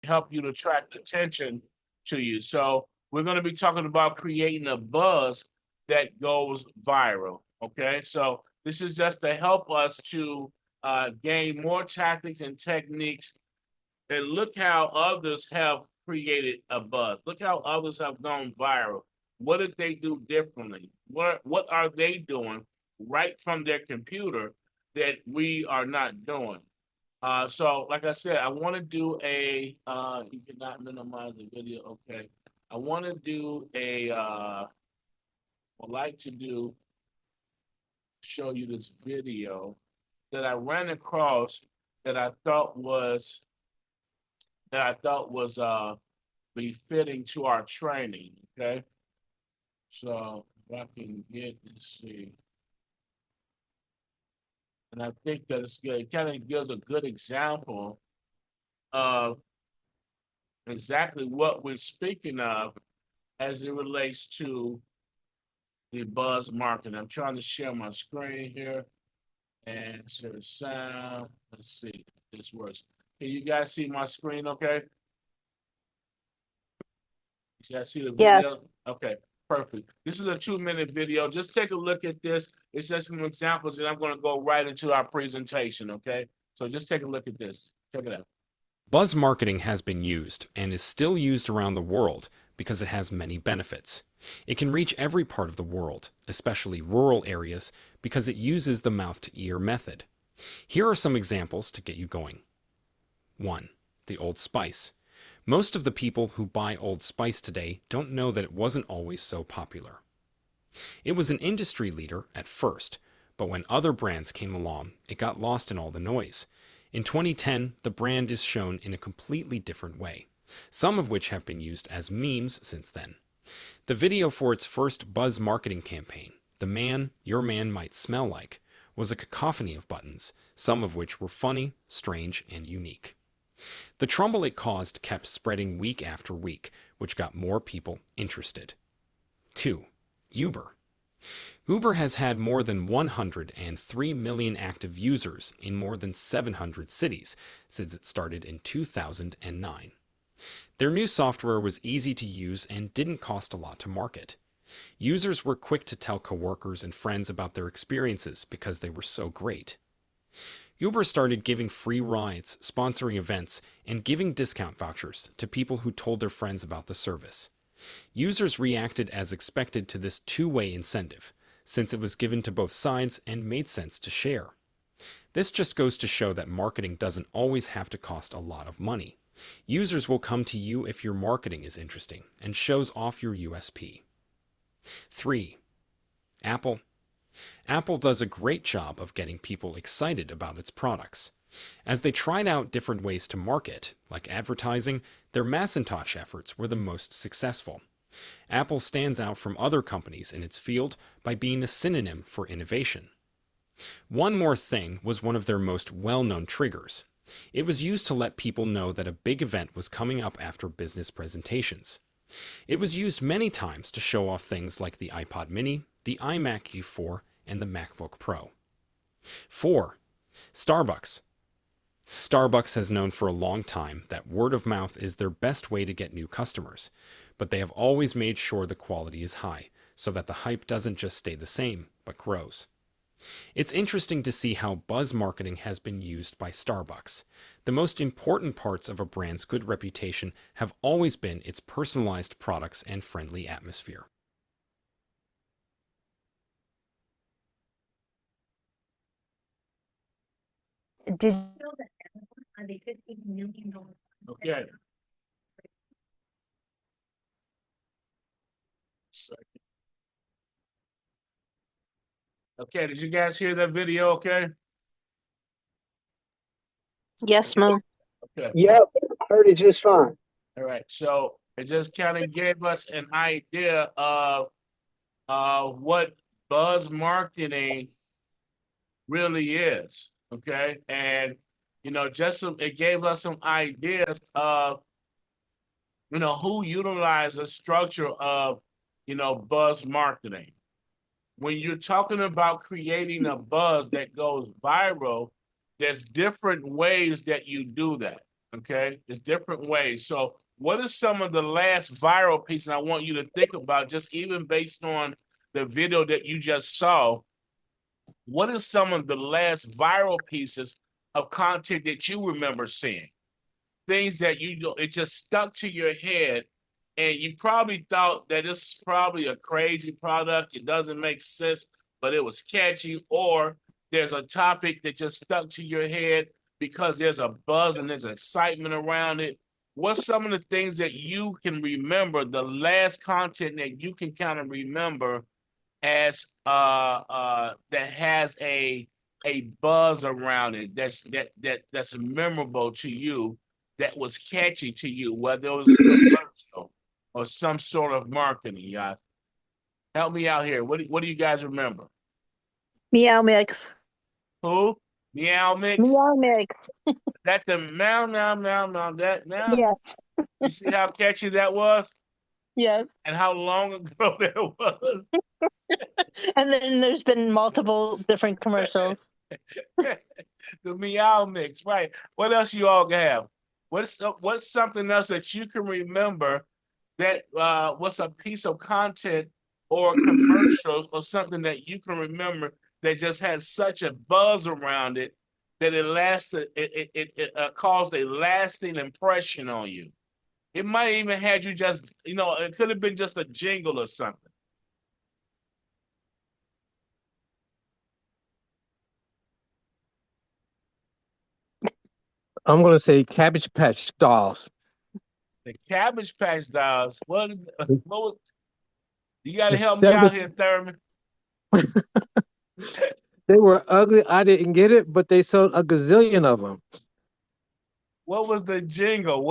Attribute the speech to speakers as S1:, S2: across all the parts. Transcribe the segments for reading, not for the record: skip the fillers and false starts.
S1: help you to attract attention to you. So we're going to be talking about creating a buzz that goes viral. Okay, so this is just to help us to gain more tactics and techniques. And look how others have created a buzz. Look how others have gone viral. What did they do differently? What are they doing right from their computer that we are not doing? So like I said, I want to do a you cannot minimize the video. Okay. I want to do a would like to do show you this video that I ran across that I thought was befitting to our training. Okay. So if I can get this, see. And I think that it's good. It kind of gives a good example of exactly what we're speaking of as it relates to the buzz marketing. I'm trying to share my screen here and share the sound. Let's see if this works. Can you guys see my screen okay? You guys see the video?
S2: Yeah.
S1: Okay, perfect. This is a 2-minute video. Just take a look at this. It's just some examples, and I'm going to go right into our presentation, okay? So just take a look at this. Check it out.
S3: Buzz marketing has been used and is still used around the world because it has many benefits. It can reach every part of the world, especially rural areas, because it uses the mouth-to-ear method. Here are some examples to get you going. 1. The Old Spice. Most of the people who buy Old Spice today don't know that it wasn't always so popular. It was an industry leader at first, but when other brands came along, it got lost in all the noise. In 2010, the brand is shown in a completely different way, some of which have been used as memes since then. The video for its first buzz marketing campaign, "The Man Your Man Might Smell Like," was a cacophony of buttons, some of which were funny, strange, and unique. The trouble it caused kept spreading week after week, which got more people interested. 2. Uber. Uber has had more than 103 million active users in more than 700 cities since it started in 2009. Their new software was easy to use and didn't cost a lot to market. Users were quick to tell coworkers and friends about their experiences because they were so great. Uber started giving free rides, sponsoring events, and giving discount vouchers to people who told their friends about the service. Users reacted as expected to this two-way incentive, since it was given to both sides and made sense to share. This just goes to show that marketing doesn't always have to cost a lot of money. Users will come to you if your marketing is interesting and shows off your USP. 3. Apple. Apple does a great job of getting people excited about its products. As they tried out different ways to market, like advertising, their Macintosh efforts were the most successful. Apple stands out from other companies in its field by being a synonym for innovation. One More Thing was one of their most well-known triggers. It was used to let people know that a big event was coming up after business presentations. It was used many times to show off things like the iPod mini, the iMac U4, and the MacBook Pro. 4. Starbucks. Starbucks has known for a long time that word of mouth is their best way to get new customers, but they have always made sure the quality is high, so that the hype doesn't just stay the same, but grows. It's interesting to see how buzz marketing has been used by Starbucks. The most important parts of a brand's good reputation have always been its personalized products and friendly atmosphere.
S2: Did
S1: Okay. Okay, did you guys hear that video okay?
S2: Yes, Mo.
S1: Okay.
S4: Yep, heard it just fine.
S1: All right. So it just kind of gave us an idea of what buzz marketing really is. Okay. And it gave us some ideas of who utilizes the structure of buzz marketing. When you're talking about creating a buzz that goes viral, there's different ways that you do that. Okay, there's different ways. So, what is some of the last viral pieces I want you to think about, just even based on the video that you just saw? What is some of the last viral pieces of content that you remember seeing? Things that it just stuck to your head, and you probably thought that this is probably a crazy product. It doesn't make sense, but it was catchy, or there's a topic that just stuck to your head because there's a buzz and there's excitement around it. What's some of the things that you can remember, the last content that you can kind of remember as that has a buzz around it that's memorable to you, that was catchy to you, whether it was commercial or some sort of marketing, guys? Help me out here. What do you guys remember?
S2: Meow mix.
S1: Who? Meow Mix?
S2: Meow mix.
S1: That the meow meow meow meow that now?
S2: Yes.
S1: You see how catchy that was?
S2: Yes.
S1: And how long ago that was?
S2: And then there's been multiple different commercials.
S1: The Meow Mix, right? What else you all have? What's something else that you can remember that what's a piece of content or commercials or something that you can remember that just had such a buzz around it that it lasted, it caused a lasting impression on you? It might even had you just, it could have been just a jingle or something.
S4: I'm gonna say Cabbage Patch Dolls.
S1: The Cabbage Patch Dolls. What was? You got to help me
S4: That
S1: out
S4: was,
S1: here, Thurman.
S4: they were ugly. I didn't get it, but they sold a gazillion of them.
S1: What was the jingle?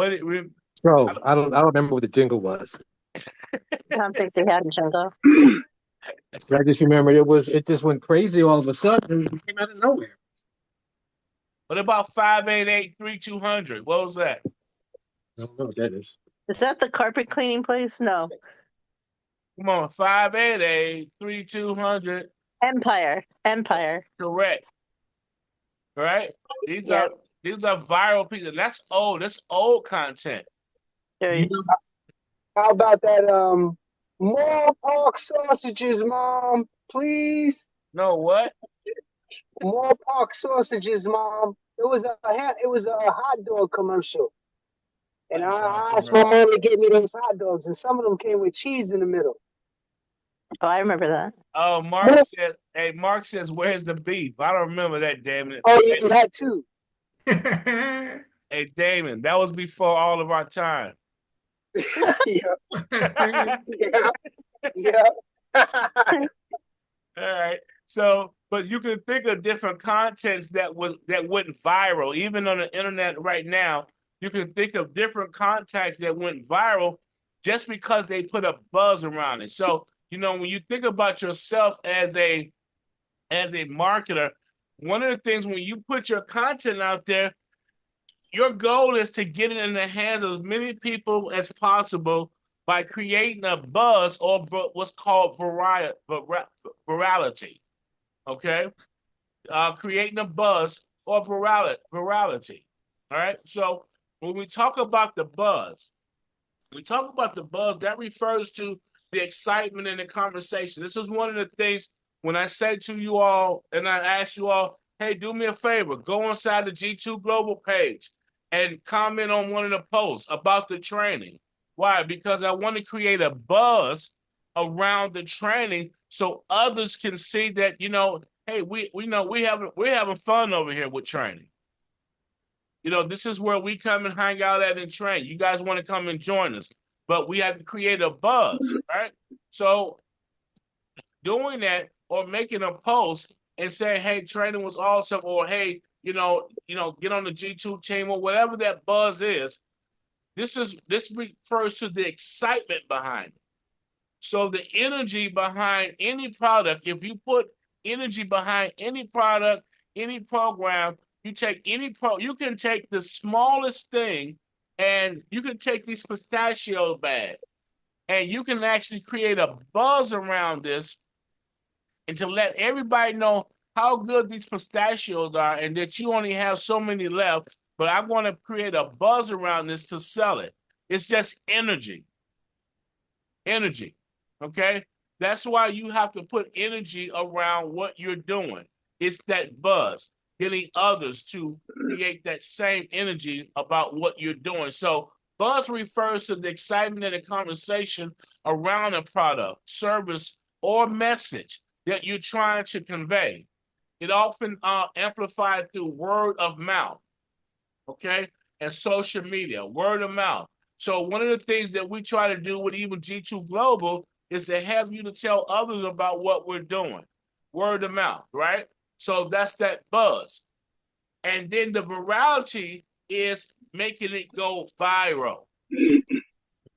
S4: So I don't remember what the jingle was.
S2: I don't think they had a jingle.
S4: I just remember it just went crazy all of a sudden. It came out of nowhere.
S1: What about 588-3200? What was that?
S4: I don't know what that is.
S2: Is that the carpet cleaning place? No.
S1: Come on, 588-3200.
S2: Empire. Empire.
S1: Correct. Right? These
S2: Yep.
S1: are viral pieces. That's old. That's old content.
S2: Very-
S4: How about that? More pork sausages, Mom, please.
S1: No, what?
S4: More pork sausages, Mom. It was a hot dog commercial, and I asked my mom to get me those hot dogs, and some of them came with cheese in the middle.
S2: Oh, I remember that.
S1: Oh, Mark says, where's the beef? I don't remember that, damn it.
S4: Oh yeah, that too.
S1: Hey, Damon, that was before all of our time.
S4: Yeah, yeah, yeah.
S1: All right. So, but you can think of different contents that went viral, even on the internet right now. You can think of different contacts that went viral just because they put a buzz around it. So, when you think about yourself as a marketer, one of the things when you put your content out there, your goal is to get it in the hands of as many people as possible by creating a buzz or what's called virality. Okay, creating a buzz or virality. All right. So when we talk about the buzz, that refers to the excitement in the conversation. This is one of the things when I say to you all, and I ask you all, hey, do me a favor, go inside the G2 Global page and comment on one of the posts about the training. Why? Because I want to create a buzz around the training so others can see that, hey, we're having fun over here with training. This is where we come and hang out at and train. You guys want to come and join us, but we have to create a buzz, right? So doing that or making a post and saying, hey, training was awesome, or hey, get on the G2 team, or whatever that buzz is. This refers to the excitement behind it. So the energy behind any product, if you put energy behind any product, any program, you can take the smallest thing, and you can take these pistachio bags, and you can actually create a buzz around this, and to let everybody know how good these pistachios are, and that you only have so many left. but I want to create a buzz around this to sell it. It's just energy. Energy. Okay? That's why you have to put energy around what you're doing. It's that buzz, getting others to create that same energy about what you're doing. So buzz refers to the excitement and the conversation around a product, service, or message that you're trying to convey. It often amplified through word of mouth, okay, and social media, word of mouth. So one of the things that we try to do with even G2 Global is to have you to tell others about what we're doing, word of mouth, right? So that's that buzz. And then the virality is making it go viral.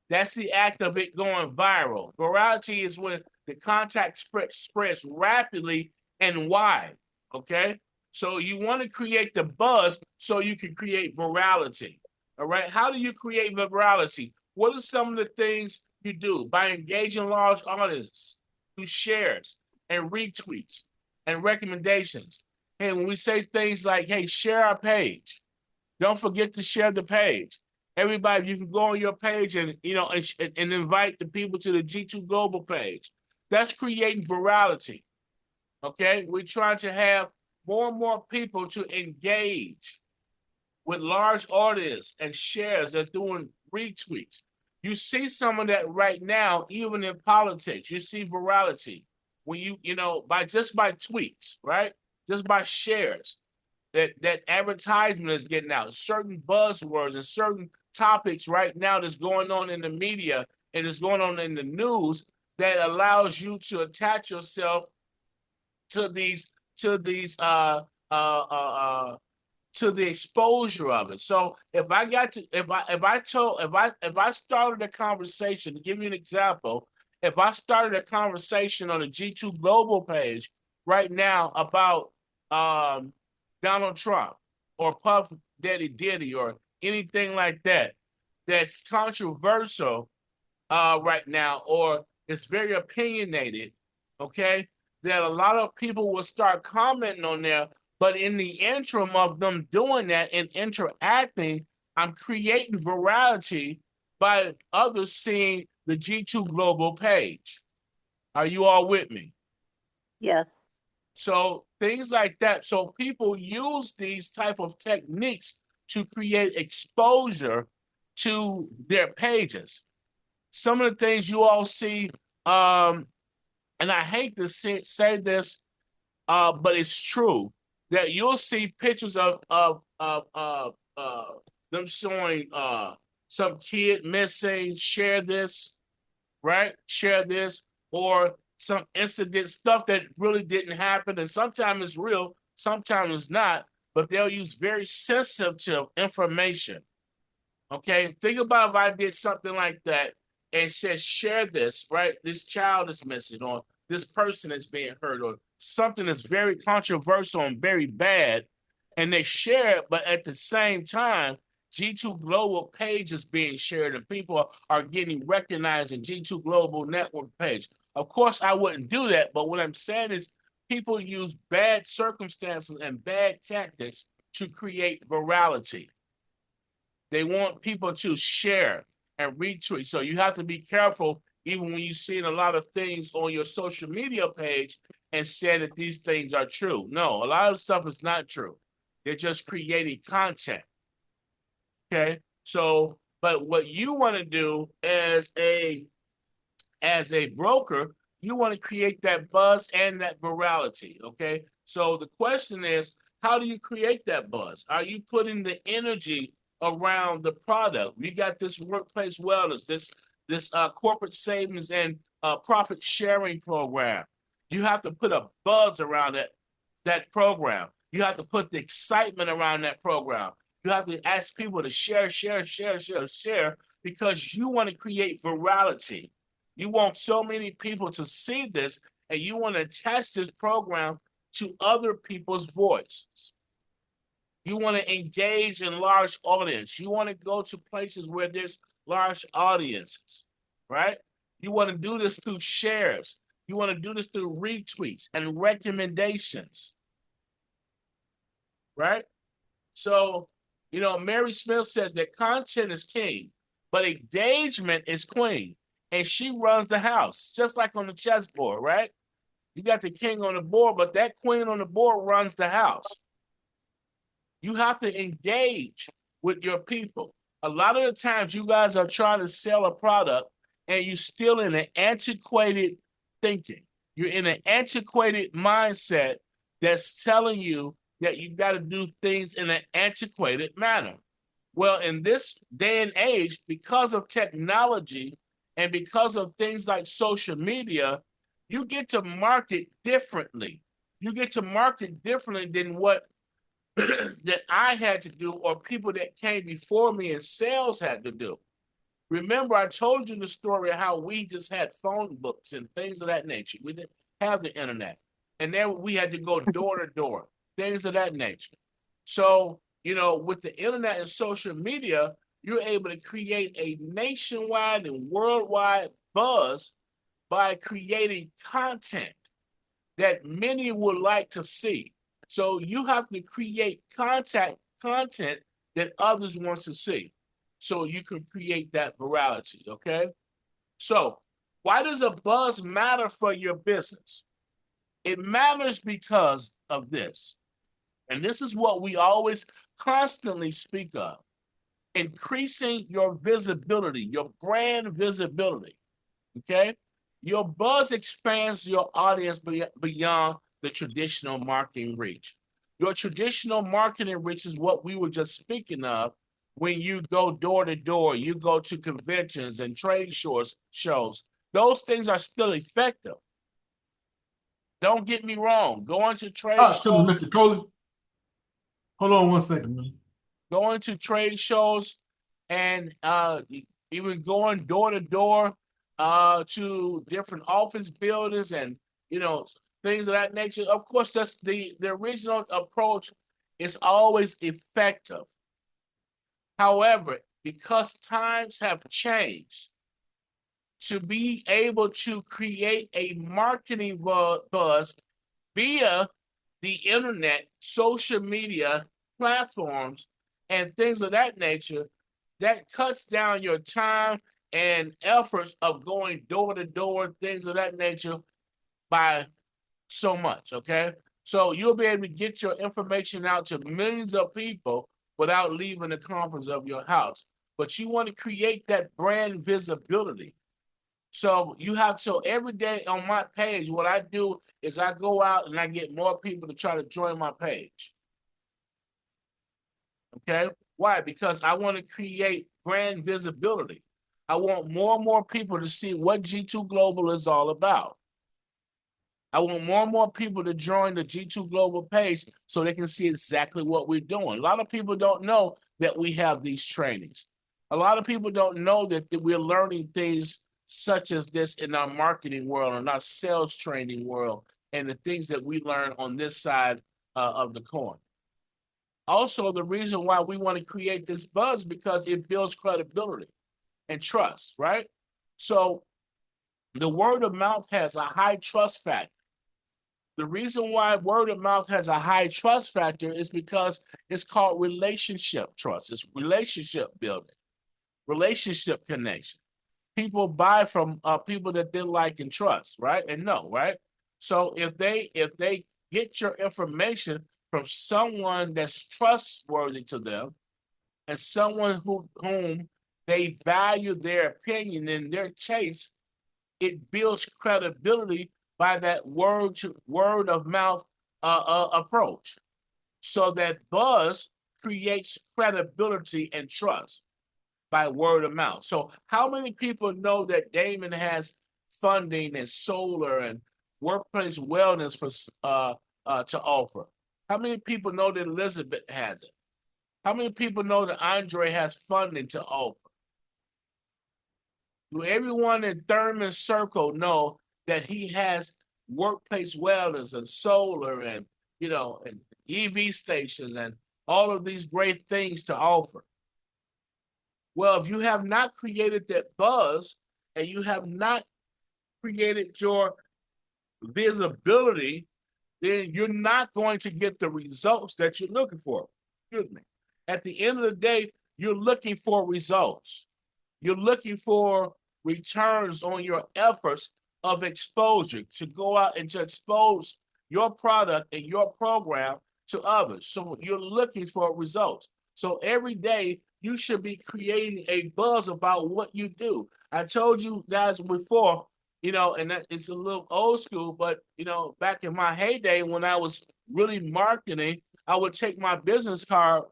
S1: That's the act of it going viral. Virality is when the contact spreads rapidly and wide, okay? So you want to create the buzz so you can create virality, all right? How do you create virality? What are some of the things you do? By engaging large audiences through shares and retweets and recommendations. Hey, when we say things like, hey, share our page, don't forget to share the page. Everybody, you can go on your page and and invite the people to the G2 Global page. That's creating virality. Okay, we're trying to have more and more people to engage with large audience and shares and doing retweets. You see some of that right now, even in politics. You see virality when by tweets, right? Just by shares. That advertisement is getting out, certain buzzwords and certain topics right now that's going on in the media and is going on in the news that allows you to attach yourself to the exposure of it. So if I started a conversation, to give you an example, if I started a conversation on the G2 Global page right now about Donald Trump or Puff Daddy Diddy or anything like that that's controversial right now, or it's very opinionated, okay, that a lot of people will start commenting on there. But in the interim of them doing that and interacting, I'm creating virality by others seeing the G2 Global page. Are you all with me?
S2: Yes.
S1: So things like that. So people use these type of techniques to create exposure to their pages. Some of the things you all see, and I hate to say this, but it's true, that you'll see pictures of them showing some kid missing, share this, right? Share this, or some incident stuff that really didn't happen. And sometimes it's real, sometimes it's not, but they'll use very sensitive information. Okay, think about if I did something like that and said, share this, right? This child is missing, or this person is being hurt, or something that's very controversial and very bad, and they share it, but at the same time, G2 Global page is being shared and people are getting recognized in G2 Global network page. Of course, I wouldn't do that, but what I'm saying is people use bad circumstances and bad tactics to create virality. They want people to share and retweet. So you have to be careful even when you see a lot of things on your social media page and say that these things are true. No, a lot of stuff is not true. They're just creating content. Okay. So, but what you want to do as a broker, you want to create that buzz and that virality. Okay. So the question is, how do you create that buzz? Are you putting the energy around the product? We got this workplace wellness, this corporate savings and profit sharing program. You have to put a buzz around that program. You have to put the excitement around that program. You have to ask people to share, because you want to create virality. You want so many people to see this, and you want to attach this program to other people's voices. You want to engage in large audience. You want to go to places where there's large audiences, right? You want to do this through shares. You want to do this through retweets and recommendations, right? So You know, Mary Smith says that content is king, but engagement is queen. And she runs the house, just like on the chessboard, right? You got the king on the board, but that queen on the board runs the house. You have to engage with your people. A lot of the times you guys are trying to sell a product and you're still in an antiquated thinking. You're in an antiquated mindset that's telling you that you got to do things in an antiquated manner. Well, in this day and age, because of technology and because of things like social media, you get to market differently. You get to market differently than what that I had to do or people that came before me in sales had to do. Remember, I told you the story of how we just had phone books and things of that nature. We didn't have the internet. And then we had to go door to door, things of that nature. So, you know, with the internet and social media, you're able to create a nationwide and worldwide buzz by creating content that many would like to see. So you have to create content that others want to see. So you can create that virality, okay? So why does a buzz matter for your business? It matters because of this. And this is what we always constantly speak of. Increasing your visibility, your brand visibility, okay? Your buzz expands your audience beyond the traditional marketing reach. Your traditional marketing reach is what we were just speaking of when you go door to door, you go to conventions and trade shows. Those things are still effective. Don't get me wrong. Going to trade
S5: Excuse me,
S1: shows,
S5: Mr. Coley. Hold on 1 second, man.
S1: going to trade shows and even going door to door to different office buildings and, you know, things of that nature. Of course, that's the original approach is always effective. However, because times have changed, to be able to create a marketing buzz via the internet, social media platforms, and things of that nature, that cuts down your time and efforts of going door to door, things of that nature, by so much, okay? So you'll be able to get your information out to millions of people without leaving the comforts of your house. But you want to create that brand visibility. So every day on my page, what I do is I go out and I get more people to try to join my page. Okay? Why? Because I want to create brand visibility. I want more and more people to see what G2 Global is all about. I want more and more people to join the G2 Global page so they can see exactly what we're doing. A lot of people don't know that we have these trainings. A lot of people don't know that we're learning things such as this in our marketing world and our sales training world and the things that we learn on this side of the coin. Also, the reason why we want to create this buzz because it builds credibility and trust, right? So the word of mouth has a high trust factor. The reason why word of mouth has a high trust factor is because it's called relationship trust. It's relationship building, relationship connection. People buy from people that they like and trust, right? And know, right? So if they get your information from someone that's trustworthy to them and someone whom they value their opinion and their taste, it builds credibility by that word of mouth approach. So that buzz creates credibility and trust by word of mouth. So how many people know that Damon has funding and solar and workplace wellness for to offer? How many people know that Elizabeth has it? How many people know that Andre has funding to offer? Do everyone in Thurman's circle know that he has workplace wellness and solar and, you know, and EV stations and all of these great things to offer? Well, if you have not created that buzz and you have not created your visibility, then you're not going to get the results that you're looking for. Excuse me. at the end of the day, you're looking for results. You're looking for returns on your efforts of exposure to go out and to expose your product and your program to others. So you're looking for results. So every day you should be creating a buzz about what you do. I told you guys before, and that it's a little old school, but back in my heyday when I was really marketing, I would take my business card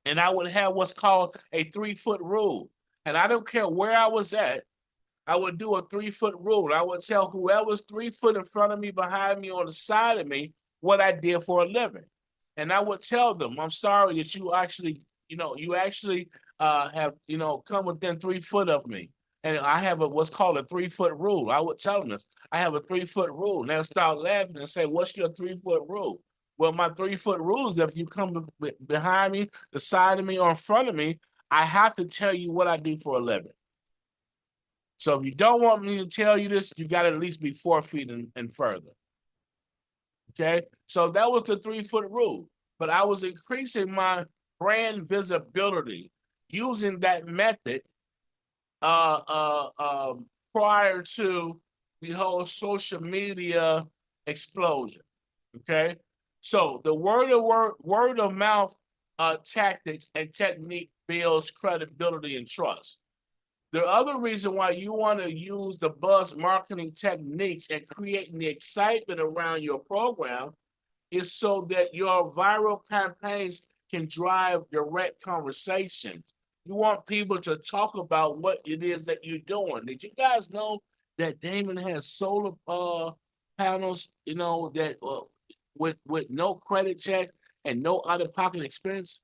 S1: and I would have what's called a 3-foot rule. And I don't care where I was at, I would do a 3-foot rule. I would tell whoever's 3 foot in front of me, behind me, on the side of me, what I did for a living. And I would tell them, I'm sorry that you actually, have, come within 3 foot of me. And I have what's called a 3-foot rule. I would tell them this. I have a 3-foot rule. And they'll start laughing and say, what's your 3-foot rule? Well, my 3-foot rule is if you come behind me, the side of me, or in front of me, I have to tell you what I do for a living. So if you don't want me to tell you this, you got to at least be 4 feet and further. Okay? So that was the 3-foot rule. But I was increasing my brand visibility using that method prior to the whole social media explosion. Okay? So the word of mouth tactics and technique builds credibility and trust. The other reason why you want to use the buzz marketing techniques and creating the excitement around your program is so that your viral campaigns can drive direct conversation. You want people to talk about what it is that you're doing. Did you guys know that Damon has solar panels, that with no credit check and no out-of-pocket expense?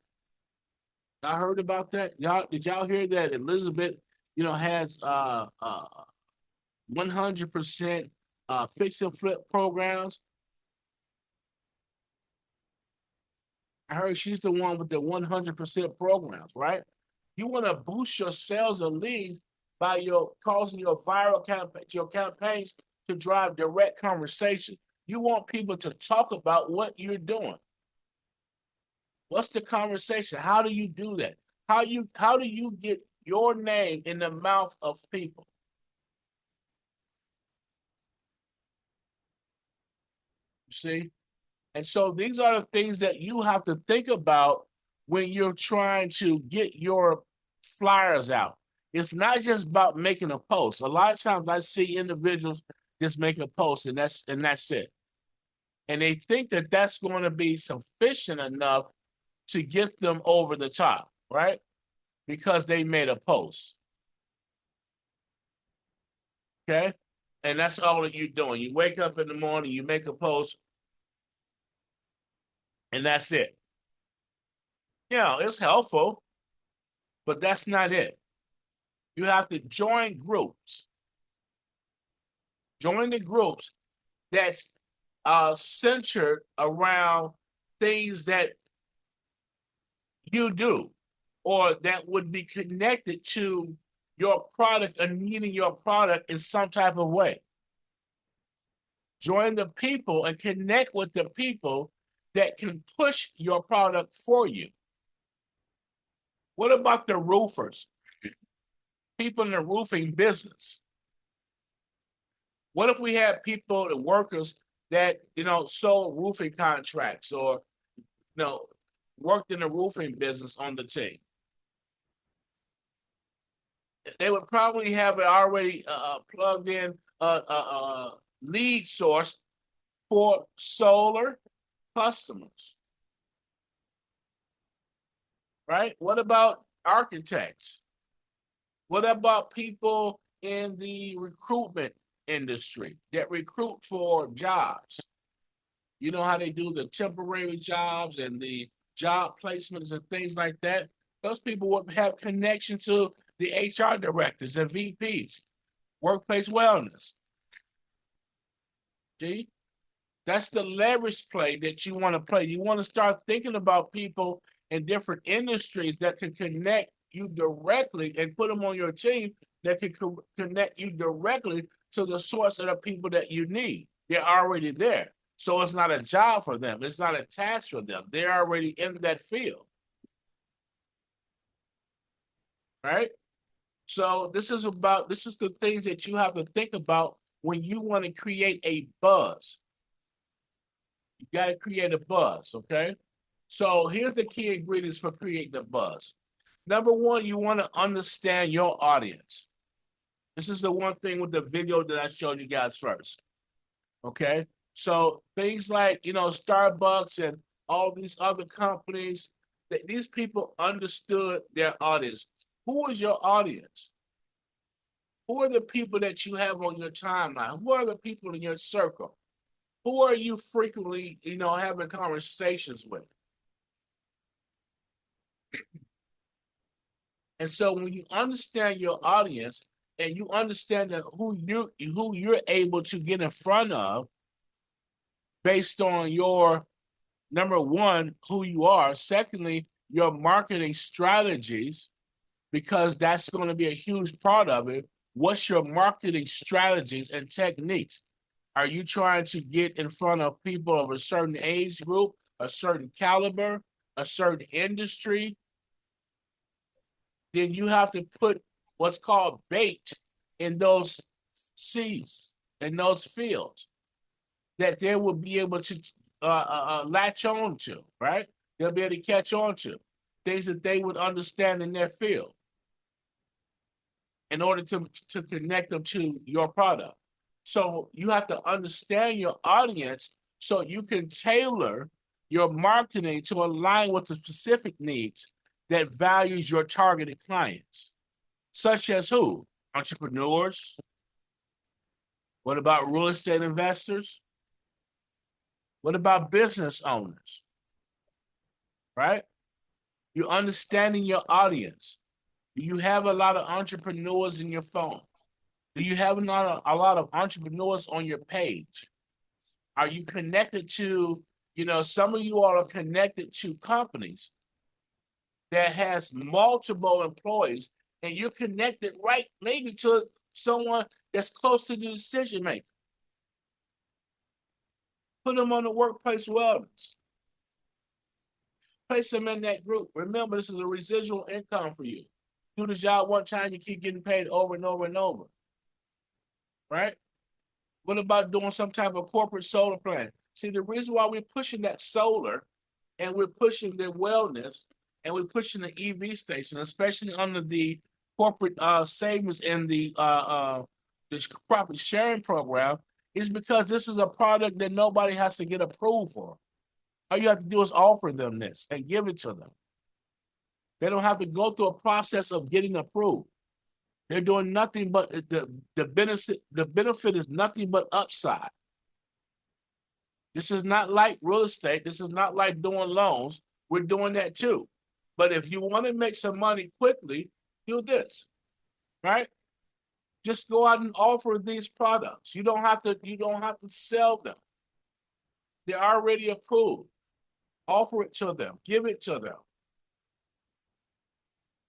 S1: I heard about that. Did y'all hear that Elizabeth, has 100% fix and flip programs? I heard she's the one with the 100% programs, right? You want to boost your sales and leads by causing your viral campaigns to drive direct conversation. You want people to talk about what you're doing. What's the conversation? How do you do that? How do you get your name in the mouth of people? You see? And so these are the things that you have to think about when you're trying to get your flyers out. It's not just about making a post. A lot of times I see individuals just make a post and that's it. And they think that that's going to be sufficient enough to get them over the top, right? Because they made a post. Okay? And that's all that you're doing. You wake up in the morning, you make a post, and that's it. It's helpful, but that's not it. You have to join groups. Join the groups that's centered around things that you do or that would be connected to your product and needing your product in some type of way. Join the people and connect with the people that can push your product for you. What about the roofers? People in the roofing business. What if we had people, the workers that, sold roofing contracts or, worked in the roofing business on the team? They would probably have it already plugged in lead source for solar customers. Right? What about architects? What about people in the recruitment industry that recruit for jobs? You know how they do the temporary jobs and the job placements and things like that? Those people would have connection to the HR directors and VPs, workplace wellness. See? That's the leverage play that you want to play. You want to start thinking about people in different industries that can connect you directly and put them on your team that can connect you directly to the source of the people that you need. They're already there. So it's not a job for them. It's not a task for them. They're already in that field. right? So this is the things that you have to think about when you want to create a buzz. You got to create a buzz, okay? So here's the key ingredients for creating a buzz. Number one, you want to understand your audience. This is the one thing with the video that I showed you guys first. Okay. So things like, Starbucks and all these other companies, that these people understood their audience. Who is your audience? Who are the people that you have on your timeline? Who are the people in your circle? Who are you frequently, having conversations with? And so when you understand your audience and you understand that who you're able to get in front of based on your, number one, who you are, secondly, your marketing strategies, because that's going to be a huge part of it. What's your marketing strategies and techniques? Are you trying to get in front of people of a certain age group, a certain caliber, a certain industry? Then you have to put what's called bait in those seeds, in those fields, that they will be able to latch on to, right? They'll be able to catch on to things that they would understand in their field in order to connect them to your product. So you have to understand your audience so you can tailor your marketing to align with the specific needs that values your targeted clients, such as who? Entrepreneurs. What about real estate investors? What about business owners? Right? You're understanding your audience. Do you have a lot of entrepreneurs in your phone? Do you have a lot of entrepreneurs on your page? Are you connected to, some of you all are connected to companies that has multiple employees, and you're connected right maybe to someone that's close to the decision maker. Put them on the workplace wellness. Place them in that group. Remember, this is a residual income for you. Do the job one time, you keep getting paid over and over and over. Right? What about doing some type of corporate solar plan? See, the reason why we're pushing that solar and we're pushing the wellness and we're pushing the EV station, especially under the corporate savings and the profit sharing program, is because this is a product that nobody has to get approved for. All you have to do is offer them this and give it to them. They don't have to go through a process of getting approved. They're doing nothing but the benefit is nothing but upside. This is not like real estate. This is not like doing loans. We're doing that too. But if you want to make some money quickly, do this, right? Just go out and offer these products. You don't have to sell them. They're already approved. Offer it to them. Give it to them.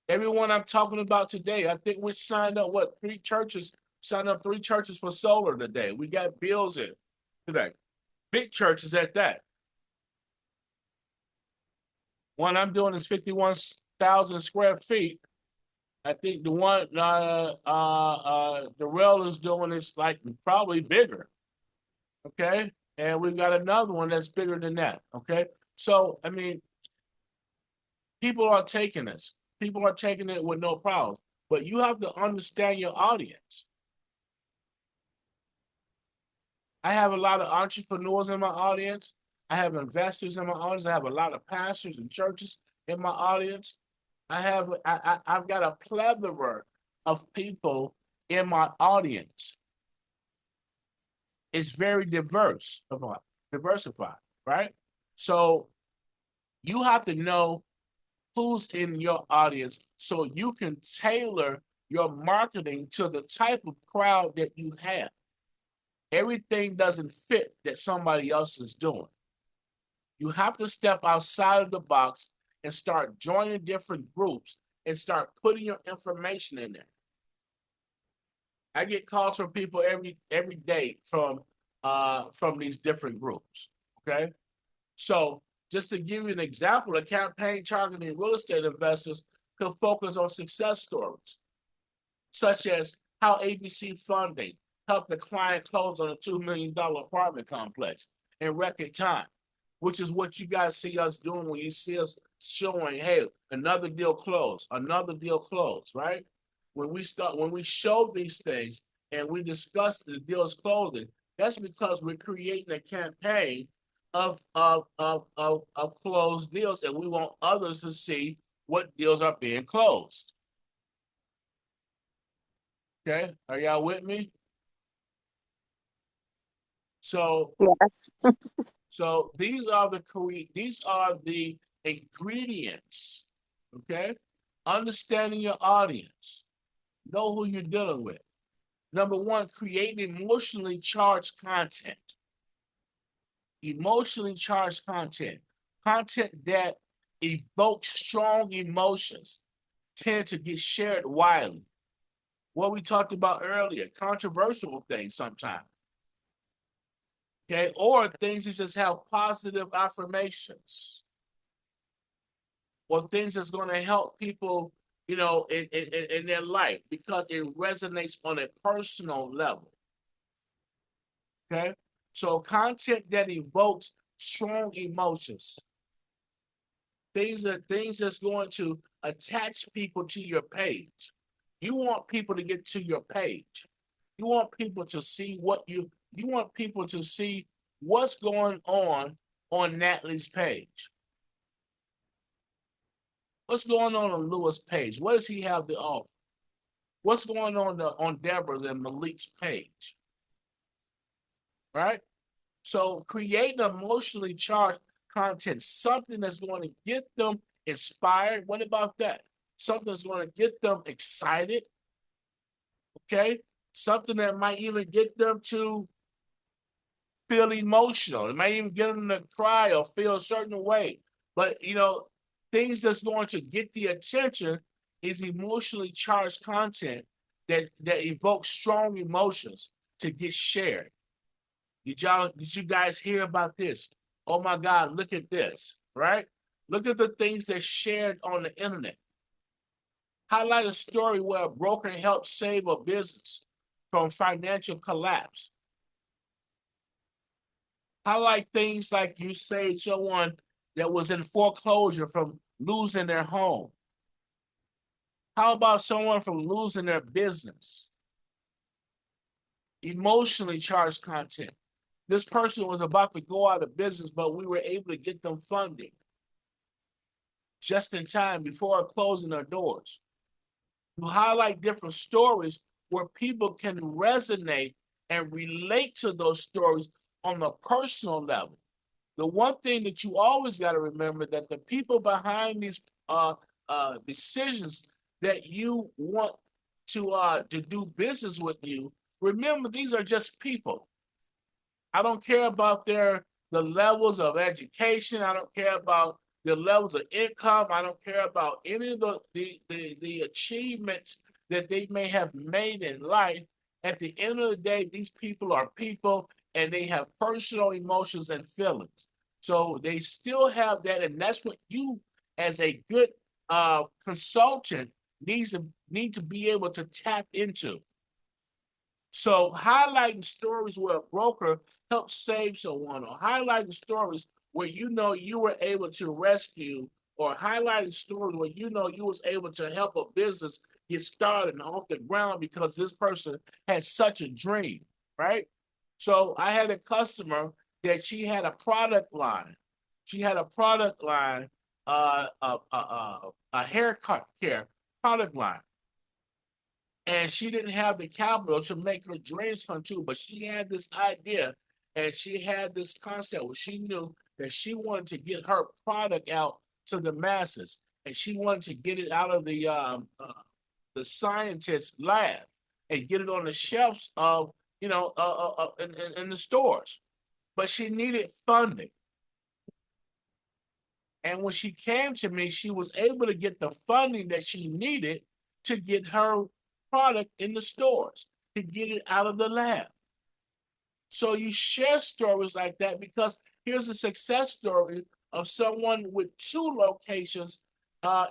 S1: Everyone I'm talking about today, I think we signed up, 3 churches, signed up 3 churches for solar today. We got bills in today. Big churches at that. One I'm doing is 51,000 square feet. I think the one the rail is doing is like probably bigger. Okay. And we've got another one that's bigger than that. Okay. So, I mean, people are taking this. People are taking it with no problems. But you have to understand your audience. I have a lot of entrepreneurs in my audience. I have investors in my audience. I have a lot of pastors and churches in my audience. I've got a plethora of people in my audience. It's very diversified, right? So you have to know who's in your audience so you can tailor your marketing to the type of crowd that you have. Everything doesn't fit that somebody else is doing. You have to step outside of the box and start joining different groups and start putting your information in there. I get calls from people every day from these different groups. Okay, so just to give you an example, a campaign targeting real estate investors, could focus on success stories, such as how ABC funding helped the client close on a $2 million apartment complex in record time, which is what you guys see us doing when you see us showing, hey, another deal closed, right? When we show these things and we discuss the deals closing, that's because we're creating a campaign of closed deals, and we want others to see what deals are being closed. Okay, are y'all with me? So
S2: Yes.
S1: So these are the ingredients. Okay, understanding your audience, know who you're dealing with. Number one, create emotionally charged content. Emotionally charged content, content that evokes strong emotions, tend to get shared widely. What we talked about earlier, controversial things sometimes. Okay, or things that just have positive affirmations, or things that's going to help people, in their life because it resonates on a personal level. Okay, so content that evokes strong emotions, things that's going to attach people to your page. You want people to get to your page. You want people to see you want people to see what's going on Natalie's page. What's going on Lewis' page? What does he have to offer? What's going on Deborah and Malik's page? Right? So create emotionally charged content, something that's going to get them inspired. What about that? Something that's going to get them excited. Okay? Something that might even get them to feel emotional. It might even get them to cry or feel a certain way. But, things that's going to get the attention is emotionally charged content that evokes strong emotions to get shared. Did you guys hear about this? Oh my God, look at this, right? Look at the things that's shared on the internet. Highlight a story where a broker helped save a business from financial collapse. Highlight things like you saved someone that was in foreclosure from losing their home. How about someone from losing their business? Emotionally charged content. This person was about to go out of business, but we were able to get them funding just in time before closing their doors. You highlight different stories where people can resonate and relate to those stories on a personal level. The one thing that you always got to remember that the people behind these decisions that you want to do business with you, remember these are just people. I don't care about the levels of education. I don't care about the levels of income. I don't care about any of the achievements that they may have made in life. At the end of the day, these people are people and they have personal emotions and feelings. So they still have that, and that's what you, as a good consultant, need to be able to tap into. So highlighting stories where a broker helped save someone, or highlighting stories where you were able to rescue, or highlighting stories where you was able to help a business get started and off the ground because this person had such a dream, right? So I had a customer that she had a product line. She had a product line, a haircut care product line. And she didn't have the capital to make her dreams come true, but she had this idea and she had this concept where she knew that she wanted to get her product out to the masses, and she wanted to get it out of the scientist's lab and get it on the shelves of in the stores. But she needed funding. And when she came to me, she was able to get the funding that she needed to get her product in the stores, to get it out of the lab. So you share stories like that, because here's a success story of someone with 2 locations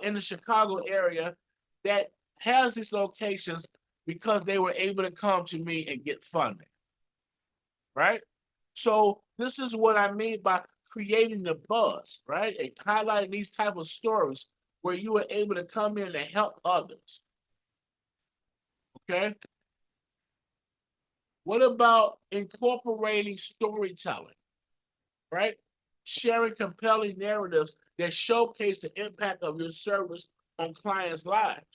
S1: in the Chicago area that has these locations because they were able to come to me and get funding, right? So this is what I mean by creating the buzz, right? And highlighting these type of stories where you were able to come in and help others, okay? What about incorporating storytelling, right? Sharing compelling narratives that showcase the impact of your service on clients' lives.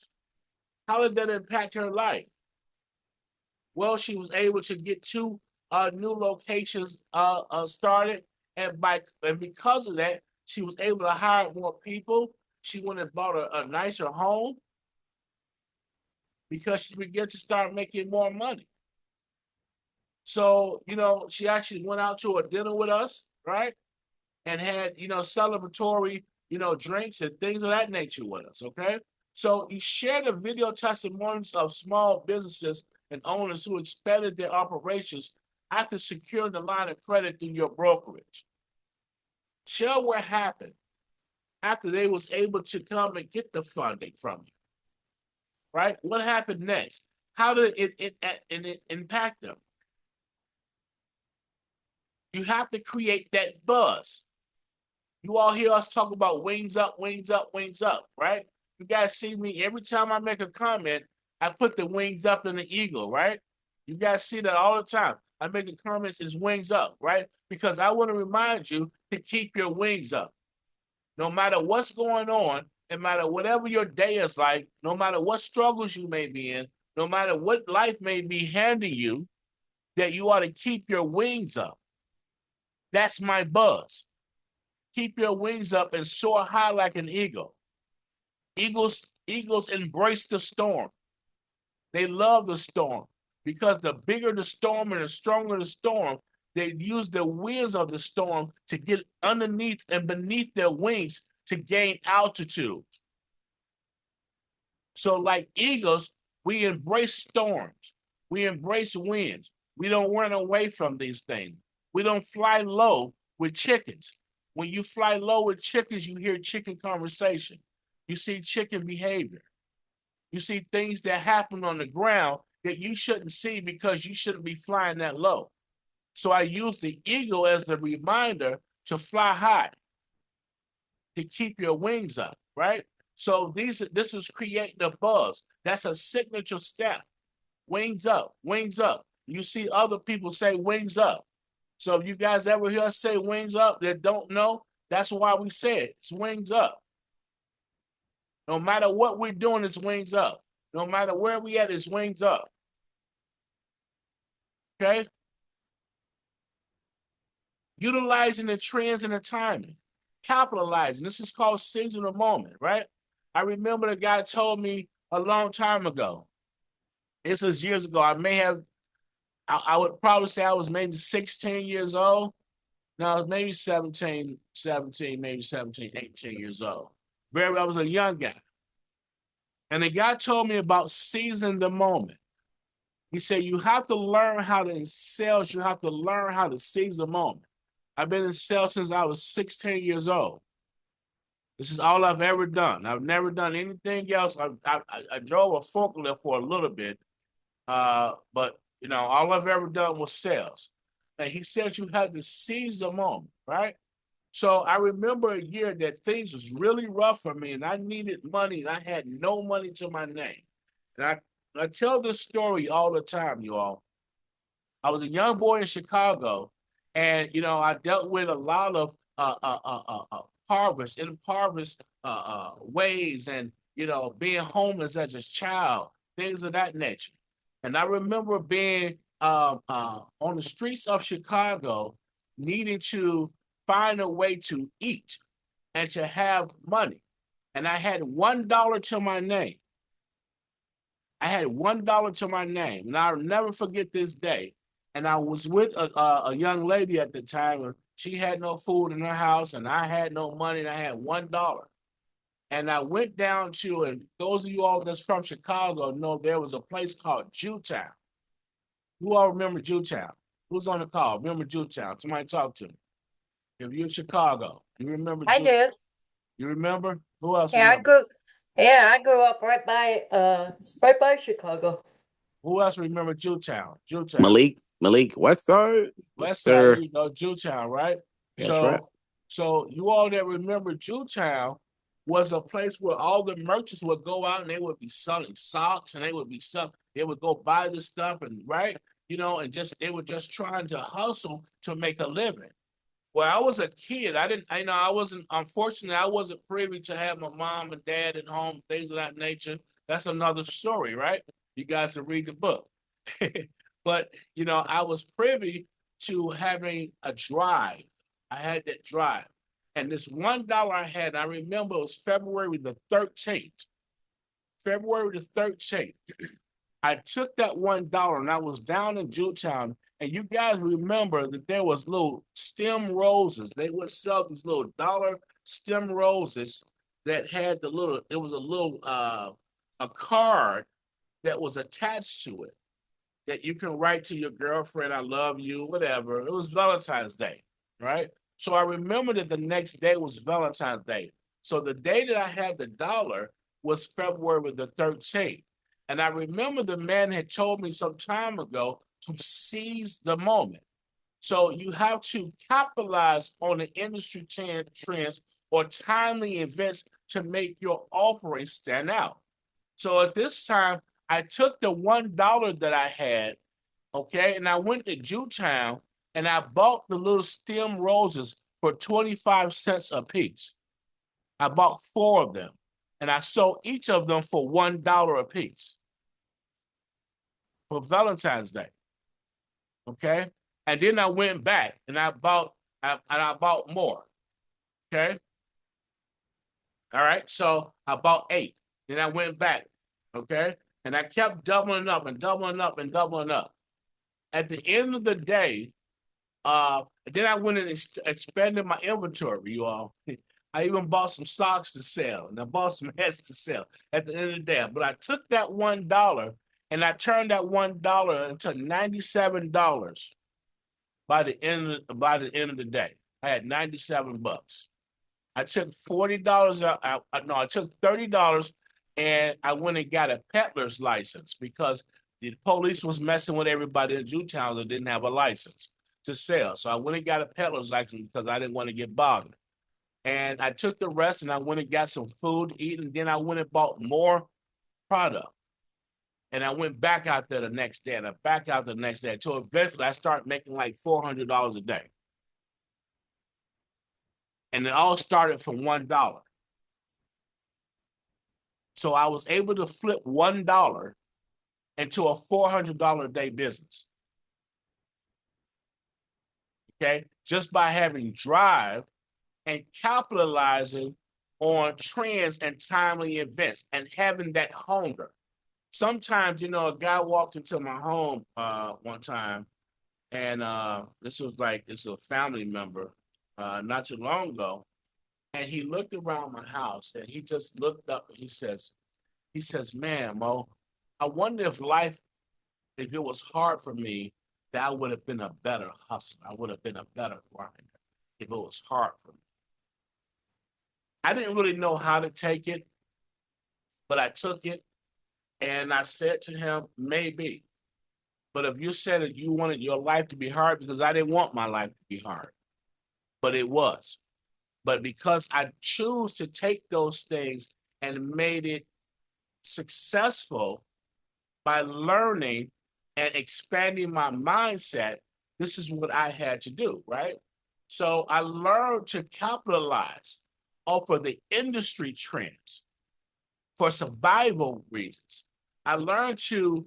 S1: How did that impact her life? Well, she was able to get 2 new locations started, and because of that, she was able to hire more people. She went and bought a nicer home because she began to start making more money. So, she actually went out to a dinner with us, right? And had, celebratory, drinks and things of that nature with us, okay? So you share the video testimonies of small businesses and owners who expanded their operations after securing the line of credit through your brokerage. Share what happened after they was able to come and get the funding from you, right? What happened next? How did it impact them? You have to create that buzz. You all hear us talk about wings up, wings up, wings up, right? You guys see me every time I make a comment, I put the wings up in the eagle, right? You guys see that all the time. I make a comment, it's wings up, right? Because I want to remind you to keep your wings up. No matter what's going on, no matter whatever your day is like, no matter what struggles you may be in, no matter what life may be handing you, that you ought to keep your wings up. That's my buzz. Keep your wings up and soar high like an eagle. Eagles embrace the storm. They love the storm because the bigger the storm and the stronger the storm, they use the winds of the storm to get underneath and beneath their wings to gain altitude. So like eagles, we embrace storms. We embrace winds. We don't run away from these things. We don't fly low with chickens. When you fly low with chickens, you hear chicken conversation. You see chicken behavior. You see things that happen on the ground that you shouldn't see because you shouldn't be flying that low. So I use the eagle as the reminder to fly high, to keep your wings up, right? So this is creating a buzz. That's a signature step. Wings up, wings up. You see other people say wings up. So if you guys ever hear us say wings up that don't know, that's why we say it. It's wings up. No matter what we're doing, it's wings up. No matter where we at, it's wings up. Okay? Utilizing the trends and the timing. Capitalizing. This is called seasonal moment, right? I remember the guy told me a long time ago. This was years ago. I would probably say I was maybe 16 years old. No, maybe 17, maybe 17, 18 years old. I was a young guy. And the guy told me about seizing the moment. He said, you have to learn how to, in sales, you have to learn how to seize the moment. I've been in sales since I was 16 years old. This is all I've ever done. I've never done anything else. I drove a forklift for a little bit, but all I've ever done was sales. And he said you had to seize the moment, right? So I remember a year that things was really rough for me and I needed money and I had no money to my name. And I tell this story all the time, you all. I was a young boy in Chicago and, I dealt with a lot of impoverished ways and, being homeless as a child, things of that nature. And I remember being on the streets of Chicago, needing to find a way to eat and to have money. And I had $1 to my name. I had $1 to my name. And I'll never forget this day. And I was with a young lady at the time, and she had no food in her house, and I had no money, and I had $1. And I went down to, and those of you all that's from Chicago know there was a place called Jewtown. Who all remember Jewtown? Who's on the call? Remember Jewtown? Somebody talk to me. If you're in Chicago, you remember
S6: I
S1: Jewtown?
S6: do.
S1: You remember? Who else
S6: Yeah,
S1: remember?
S6: I grew up right by Chicago.
S1: Who else remember Jewtown? Jewtown.
S7: Malik, West Side. Yes,
S1: West Side,
S7: sir.
S1: you know, Jewtown, right?
S7: That's right.
S1: So you all that remember Jewtown was a place where all the merchants would go out and they would be selling socks and they would go buy this stuff and right, and they were just trying to hustle to make a living. Well, I was a kid. I wasn't, unfortunately, I wasn't privy to have my mom and dad at home, things of that nature. That's another story, right? You guys can read the book. But, I was privy to having a drive. I had that drive. And this $1 I had, I remember it was February the 13th. February the 13th. I took that $1 and I was down in Jewtown. And you guys remember that there was little stem roses. They would sell these little dollar stem roses that had it was a card that was attached to it that you can write to your girlfriend, I love you, whatever. It was Valentine's Day, right? So I remember that the next day was Valentine's Day. So the day that I had the dollar was February the 13th. And I remember the man had told me some time ago to seize the moment. So you have to capitalize on the industry trends or timely events to make your offering stand out. So at this time, I took the $1 that I had, okay, and I went to Jewtown and I bought the little stem roses for 25 cents a piece. I bought 4 of them and I sold each of them for $1 a piece for Valentine's Day. Okay. And then I went back and I bought more. Okay. All right. So I bought 8. Then I went back. Okay. And I kept doubling up and doubling up and doubling up. At the end of the day, then I went and expanded my inventory, you all. I even bought some socks to sell and I bought some hats to sell at the end of the day. But I took that $1 and I turned that $1 into $97 by the end of the day. I had $97. I took $40 out. I took $30 and I went and got a peddler's license because the police was messing with everybody in Jewtown that didn't have a license to sell. So I went and got a peddler's license because I didn't want to get bothered. And I took the rest and I went and got some food to eat. And then I went and bought more product. And I went back out there the next day and I back out the next day. So eventually I started making like $400 a day. And it all started from $1. So I was able to flip $1 into a $400 a day business. Okay, just by having drive and capitalizing on trends and timely events and having that hunger. Sometimes, a guy walked into my home one time, and it's a family member not too long ago, and he looked around my house and he just looked up and he says, man, Mo, I wonder if it was hard for me, that I would have been a better hustler. I would have been a better grinder if it was hard for me. I didn't really know how to take it, but I took it and I said to him, maybe. But if you said that you wanted your life to be hard, because I didn't want my life to be hard, but it was. But because I choose to take those things and made it successful by learning and expanding my mindset, this is what I had to do, right? So I learned to capitalize off of the industry trends for survival reasons. I learned to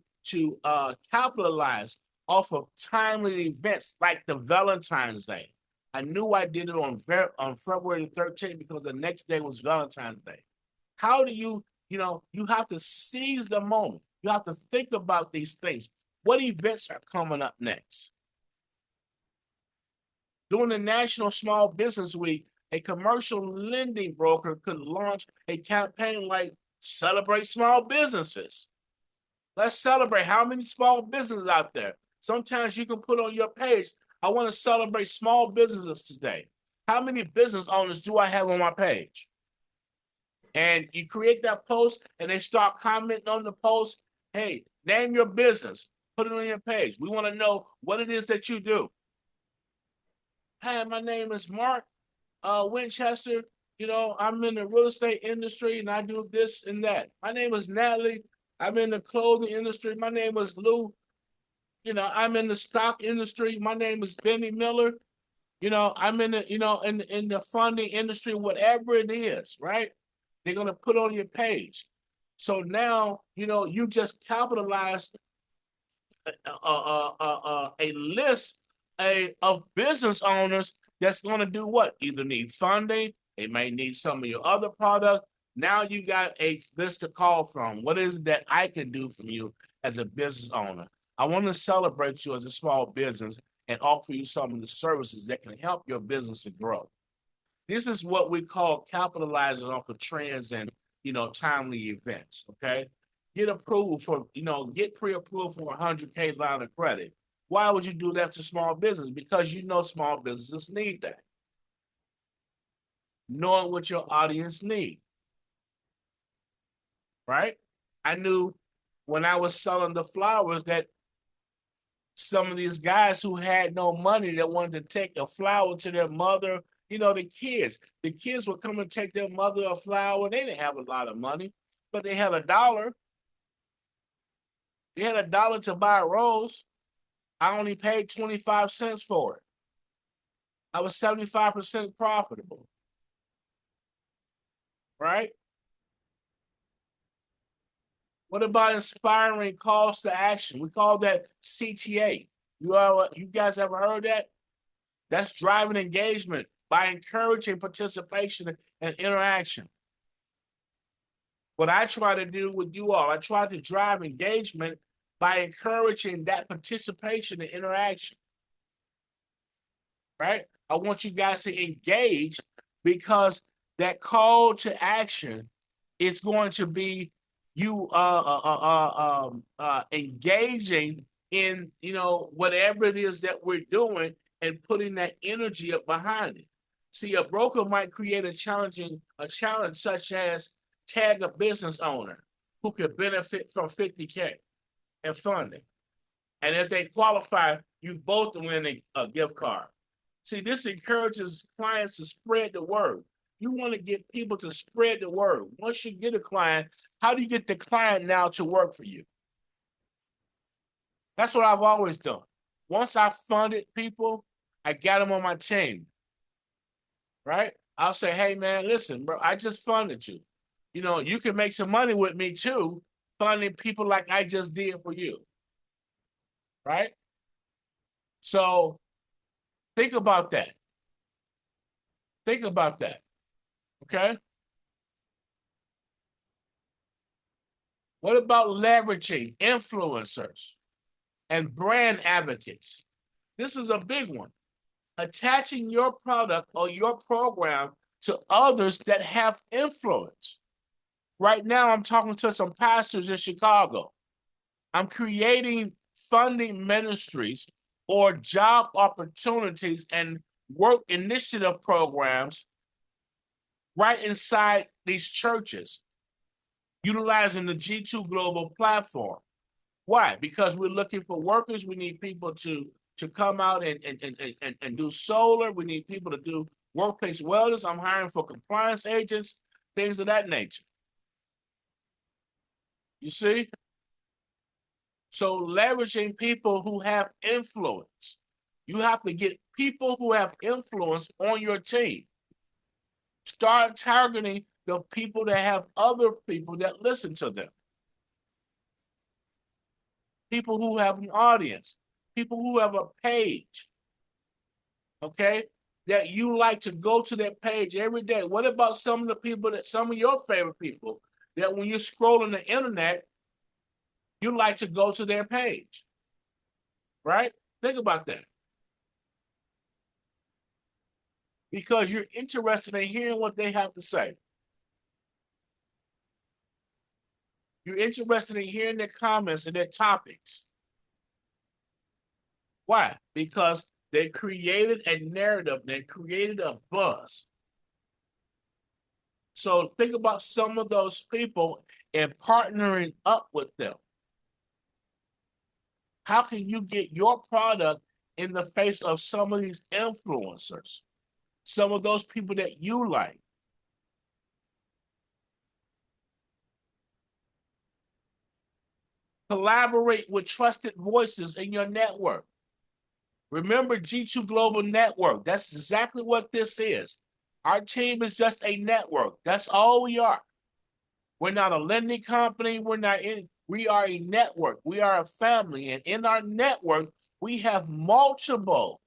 S1: capitalize off of timely events like the Valentine's Day. I knew I did it on February 13th because the next day was Valentine's Day. How do you have to seize the moment. You have to think about these things. What events are coming up next? During the National Small Business Week, a commercial lending broker could launch a campaign like Celebrate Small Businesses. Let's celebrate. How many small businesses out there? Sometimes you can put on your page, I want to celebrate small businesses today. How many business owners do I have on my page? And you create that post and they start commenting on the post. Hey, name your business, put it on your page. We want to know what it is that you do. Hi, my name is Mark Winchester. You know, I'm in the real estate industry and I do this and that. My name is Natalie. I'm in the clothing industry. My name is Lou. You know, I'm in the stock industry. My name is Benny Miller. You know, I'm in the, you know, in the funding industry, whatever it is, right? They're gonna put on your page. So now, you know, you just capitalized a list of business owners that's going to do what? Either need funding, they may need some of your other product. Now you got a list to call from. What is it that I can do for you as a business owner? I want to celebrate you as a small business and offer you some of the services that can help your business to grow. This is what we call capitalizing off of trends and, you know, timely events, okay? Get approval for, you know, get pre-approved for 100K line of credit. Why would you do that to small business? Because you know small businesses need that. Knowing what your audience need, right? I knew when I was selling the flowers that some of these guys who had no money that wanted to take a flower to their mother, you know, the kids would come and take their mother a flower. They didn't have a lot of money, but they had $1. They had $1 to buy a rose. I only paid 25 cents for it. I was 75% profitable, right? What about inspiring calls to action? We call that CTA. You guys ever heard that? That's driving engagement by encouraging participation and interaction. What I try to do with you all, I try to drive engagement by encouraging that participation and interaction, right? I want you guys to engage because that call to action is going to be you engaging in, you know, whatever it is that we're doing and putting that energy up behind it. See, a broker might create a challenge such as tag a business owner who could benefit from 50K in funding. And if they qualify, you both win a gift card. See, this encourages clients to spread the word. You want to get people to spread the word. Once you get a client, how do you get the client now to work for you? That's what I've always done. Once I funded people, I got them on my team, right? I'll say, hey, man, listen, bro, I just funded you. You know, you can make some money with me too, funding people like I just did for you, right? So think about that. Think about that, okay? What about leveraging influencers and brand advocates? This is a big one. Attaching your product or your program to others that have influence. Right now, I'm talking to some pastors in Chicago. I'm creating funding ministries or job opportunities and work initiative programs right inside these churches, utilizing the G2 Global platform. Why? Because we're looking for workers. We need people to come out and do solar. We need people to do workplace wellness. I'm hiring for compliance agents, things of that nature. You see? So leveraging people who have influence. You have to get people who have influence on your team. Start targeting the people that have other people that listen to them. People who have an audience, people who have a page, okay, that you like to go to that page every day. What about some of the people some of your favorite people that when you're scrolling the internet, you like to go to their page, right? Think about that. Because you're interested in hearing what they have to say. You're interested in hearing their comments and their topics. Why? Because they created a narrative, they created a buzz. So think about some of those people and partnering up with them. How can you get your product in the face of some of these influencers, some of those people that you like? Collaborate with trusted voices in your network. Remember G2 Global Network. That's exactly what this is. Our team is just a network. That's all we are. We're not a lending company. We are a network. We are a family. And in our network, we have multiple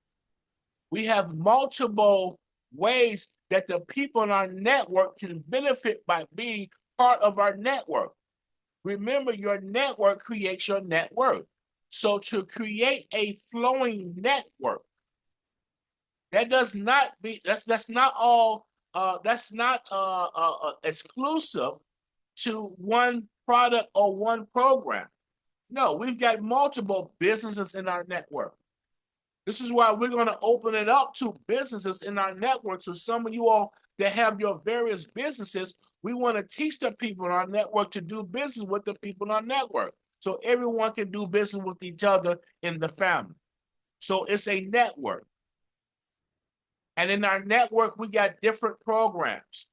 S1: ways that the people in our network can benefit by being part of our network. Remember, your network creates your net worth. So to create a flowing network, that's not exclusive to one product or one program. No, we've got multiple businesses in our network. This is why we're going to open it up to businesses in our network. So some of you all that have your various businesses, we want to teach the people in our network to do business with the people in our network. So everyone can do business with each other in the family. So it's a network. And in our network, we got different programs.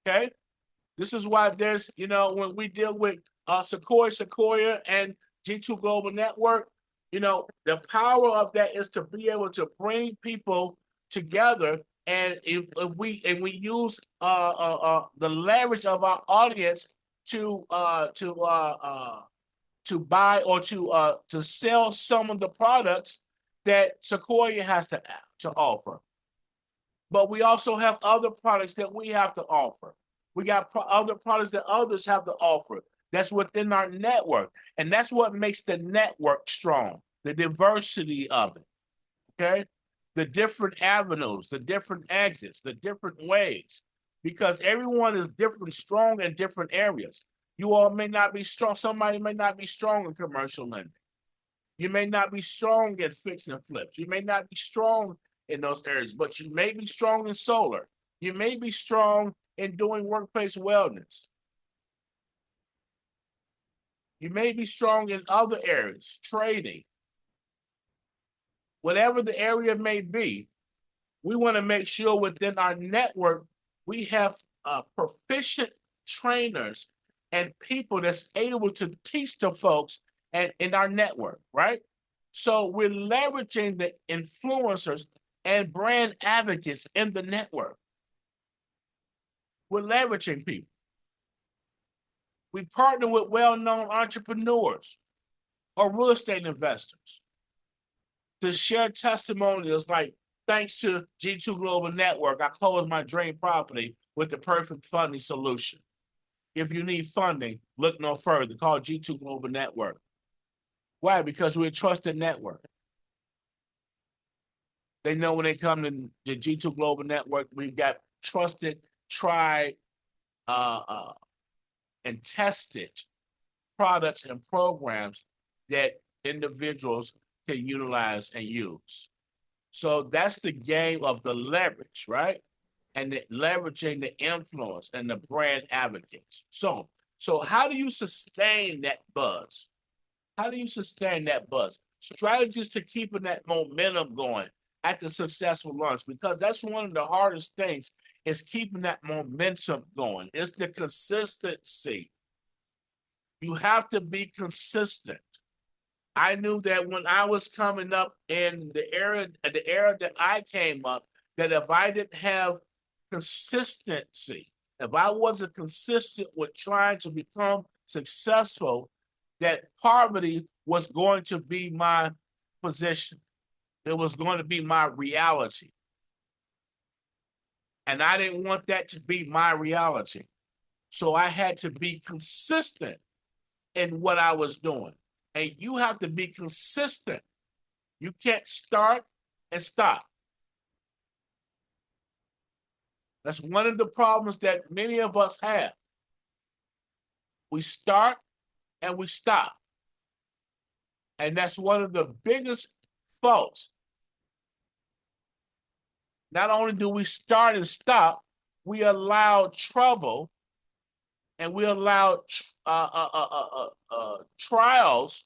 S1: Okay? This is why there's, when we deal with Sequoia, and G2 Global Network, the power of that is to be able to bring people together, and if we use the leverage of our audience to buy or to sell some of the products that Sequoia has to offer. But we also have other products that we have to offer. We got other products that others have to offer. That's within our network. And that's what makes the network strong, the diversity of it, okay? The different avenues, the different exits, the different ways, because everyone is different, strong in different areas. You all may not be strong. Somebody may not be strong in commercial lending. You may not be strong in fix and flips. You may not be strong in those areas, but you may be strong in solar. You may be strong in doing workplace wellness. You may be strong in other areas, trading. Whatever the area may be, we want to make sure within our network, we have proficient trainers and people that's able to teach the folks in our network, right? So we're leveraging the influencers and brand advocates in the network. We're leveraging people. We partner with well-known entrepreneurs or real estate investors to share testimonials like, thanks to G2 Global Network, I closed my dream property with the perfect funding solution. If you need funding, look no further. Call G2 Global Network. Why? Because we're a trusted network. They know when they come to the G2 Global Network, we've got trusted, tried, and tested products and programs that individuals can utilize and use. So that's the game of the leverage, right? And leveraging the influence and the brand advocates. So how do you sustain that buzz? How do you sustain that buzz? Strategies to keeping that momentum going at the successful launch, because that's one of the hardest things, is keeping that momentum going. It's the consistency. You have to be consistent. I knew that when I was coming up in the era that I came up, that if I didn't have consistency, if I wasn't consistent with trying to become successful, that poverty was going to be my position. It was going to be my reality. And I didn't want that to be my reality. So I had to be consistent in what I was doing. And you have to be consistent. You can't start and stop. That's one of the problems that many of us have. We start and we stop. And that's one of the biggest faults. Not only do we start and stop, we allow trouble and we allow trials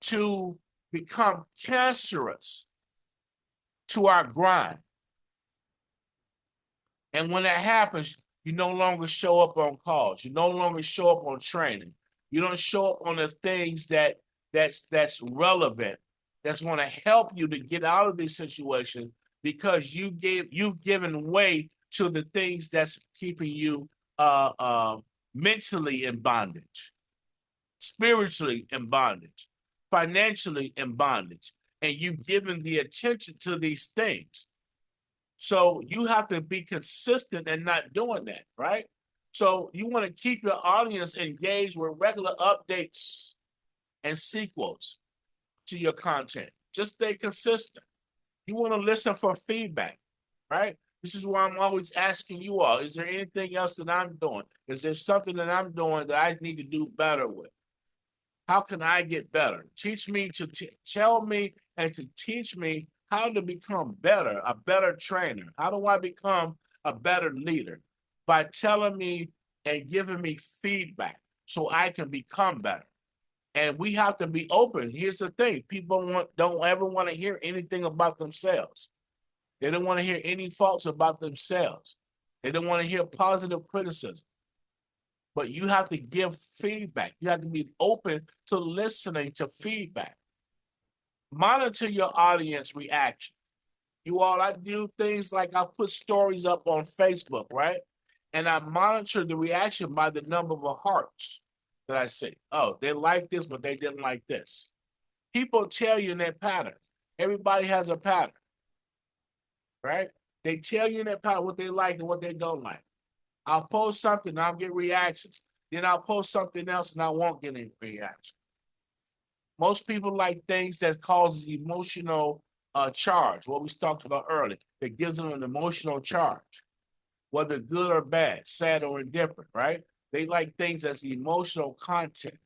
S1: to become cancerous to our grind. And when that happens, you no longer show up on calls. You no longer show up on training. You don't show up on the things that's relevant, that's going to help you to get out of these situations, because you've given way to the things that's keeping you mentally in bondage, spiritually in bondage, financially in bondage, and you've given the attention to these things. So you have to be consistent and not doing that, right? So you want to keep your audience engaged with regular updates and sequels to your content. Just stay consistent. You want to listen for feedback, right? This is why I'm always asking you all, is there anything else that I'm doing? Is there something that I'm doing that I need to do better with? How can I get better? Teach me to tell me and to teach me how to become better, a better trainer. How do I become a better leader? By telling me and giving me feedback so I can become better. And we have to be open. Here's the thing. People don't ever want to hear anything about themselves. They don't want to hear any faults about themselves. They don't want to hear positive criticism. But you have to give feedback. You have to be open to listening to feedback. Monitor your audience reaction. You all, I do things like I put stories up on Facebook, right? And I monitor the reaction by the number of hearts that I see. Oh, they like this, but they didn't like this. People tell you in their pattern. Everybody has a pattern, right? They tell you in their pattern what they like and what they don't like. I'll post something and I'll get reactions. Then I'll post something else and I won't get any reaction. Most people like things that causes emotional charge, what we talked about earlier, that gives them an emotional charge, whether good or bad, sad or indifferent, right? They like things that's emotional content.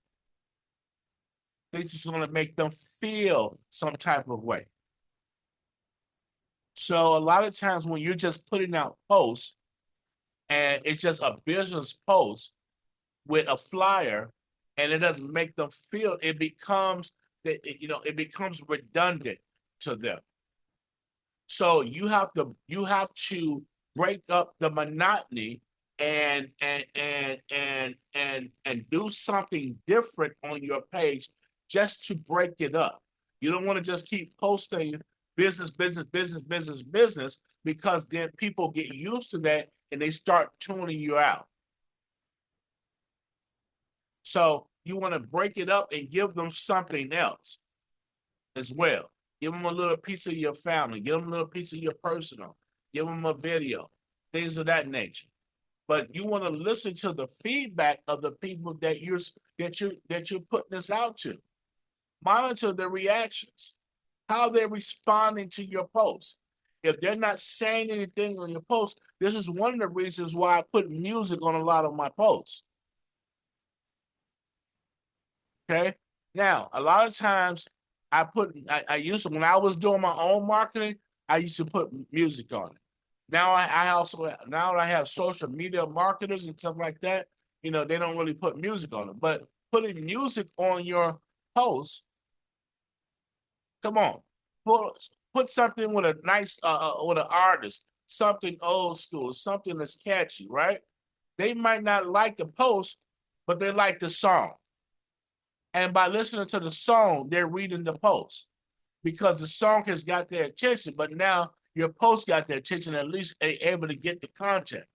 S1: They just want to make them feel some type of way. So a lot of times when you're just putting out posts and it's just a business post with a flyer and it doesn't make them feel, it becomes redundant to them. So you have to break up the monotony and do something different on your page just to break it up. You don't want to just keep posting business, because then people get used to that and they start tuning you out. So you want to break it up and give them something else as well. Give them a little piece of your family. Give them a little piece of your personal. Give them a video, things of that nature. But you want to listen to the feedback of the people that you're putting this out to. Monitor their reactions, how they're responding to your posts. If they're not saying anything on your post, this is one of the reasons why I put music on a lot of my posts. Okay. Now, a lot of times I used to, when I was doing my own marketing, I used to put music on it. Now I have social media marketers and stuff like that. They don't really put music on it, but putting music on your post, come on, put something with a nice, with an artist, something old school, something that's catchy, right? They might not like the post, but they like the song. And by listening to the song, they're reading the post because the song has got their attention, but now your post got their attention, at least they're able to get the content.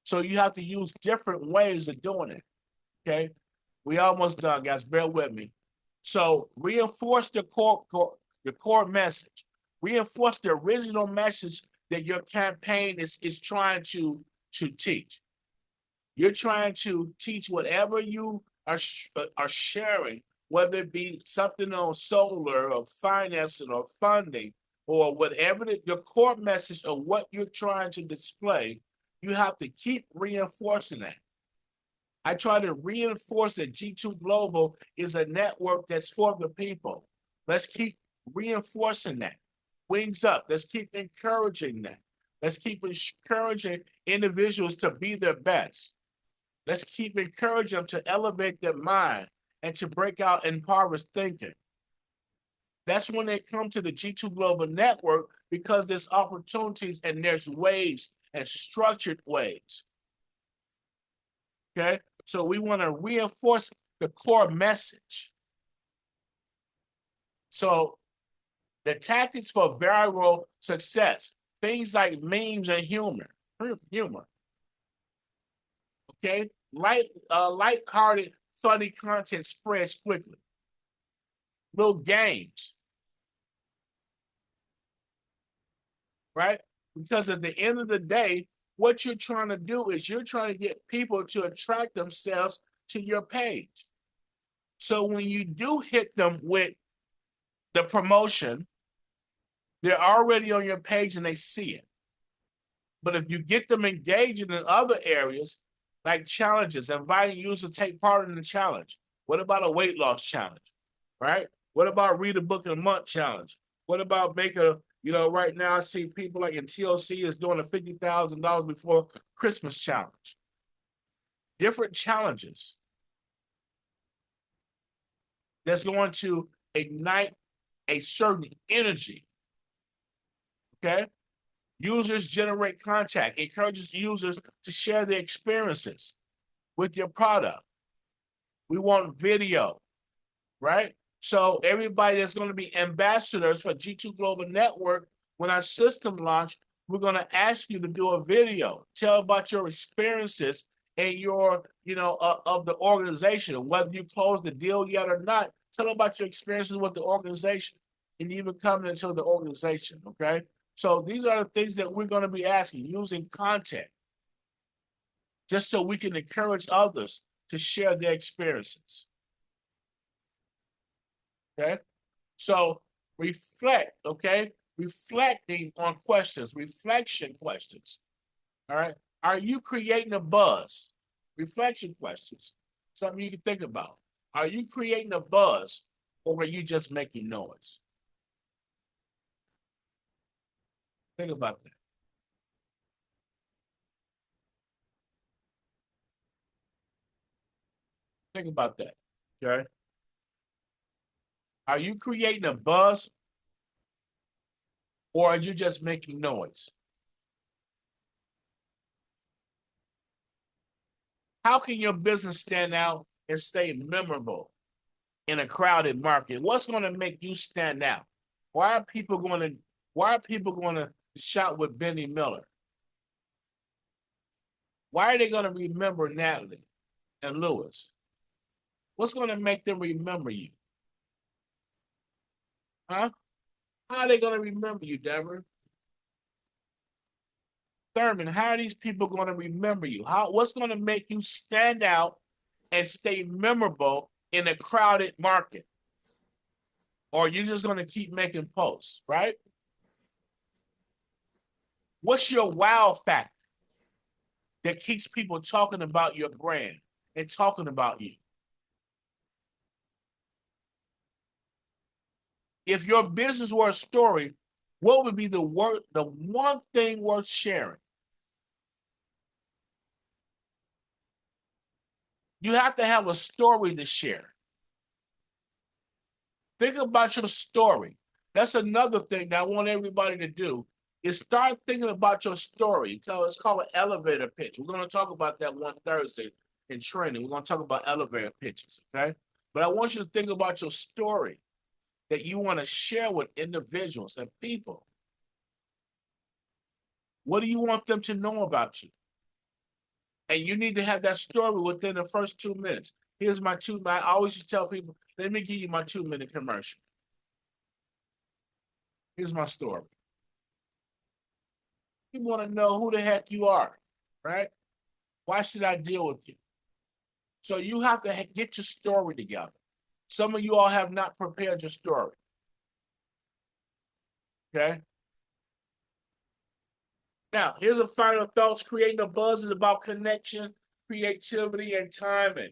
S1: So you have to use different ways of doing it, okay? We almost done, guys, bear with me. So reinforce the core message. Reinforce the original message that your campaign is trying to teach. You're trying to teach whatever you are sharing, whether it be something on solar or financing or funding or whatever your core message of what you're trying to display, you have to keep reinforcing that. I try to reinforce that G2 Global is a network that's for the people. Let's keep reinforcing that. Wings up. Let's keep encouraging that. Let's keep encouraging individuals to be their best. Let's keep encouraging them to elevate their mind and to break out impoverished thinking. That's when they come to the G2 Global Network, because there's opportunities and there's ways and structured ways. Okay, so we want to reinforce the core message. So the tactics for viral success, things like memes and humor. Okay, light-hearted, funny content spreads quickly. Little games, right? Because at the end of the day, what you're trying to do is you're trying to get people to attract themselves to your page. So when you do hit them with the promotion, they're already on your page and they see it. But if you get them engaging in other areas, like challenges, inviting users to take part in the challenge. What about a weight loss challenge, right? What about read a book in a month challenge? What about make a, right now I see people like in TLC is doing a $50,000 before Christmas challenge. Different challenges that's going to ignite a certain energy, okay? Users generate contact, encourages users to share their experiences with your product. We want video, right? So everybody that's going to be ambassadors for G2 Global Network, when our system launch, we're going to ask you to do a video, tell about your experiences and your, of the organization, whether you close the deal yet or not. Tell about your experiences with the organization and even coming into the organization, okay? So these are the things that we're going to be asking, using content, just so we can encourage others to share their experiences. Okay? So reflect, okay? Reflecting on questions, reflection questions. All right? Are you creating a buzz? Reflection questions. Something you can think about. Are you creating a buzz, or are you just making noise? Think about that. Think about that, okay? Are you creating a buzz, or are you just making noise? How can your business stand out and stay memorable in a crowded market? What's going to make you stand out? Why are people going to shout with Benny Miller? Why are they going to remember Natalie and Lewis? What's going to make them remember you? Huh? How are they going to remember you, Deborah? Thurman, how are these people going to remember you? What's going to make you stand out and stay memorable in a crowded market? Or you're just going to keep making posts, right? What's your wow factor that keeps people talking about your brand and talking about you? If your business were a story, what would be the one thing worth sharing? You have to have a story to share. Think about your story. That's another thing that I want everybody to do, is start thinking about your story. So it's called an elevator pitch. We're going to talk about that one Thursday in training. We're going to talk about elevator pitches, okay? But I want you to think about your story that you want to share with individuals and people. What do you want them to know about you? And you need to have that story within the first 2 minutes. Here's my I always just tell people, let me give you my 2-minute commercial. Here's my story. You want to know who the heck you are, right? Why should I deal with you? So you have to get your story together. Some of you all have not prepared your story. Okay? Now, here's a final thoughts. Creating a buzz is about connection, creativity, and timing.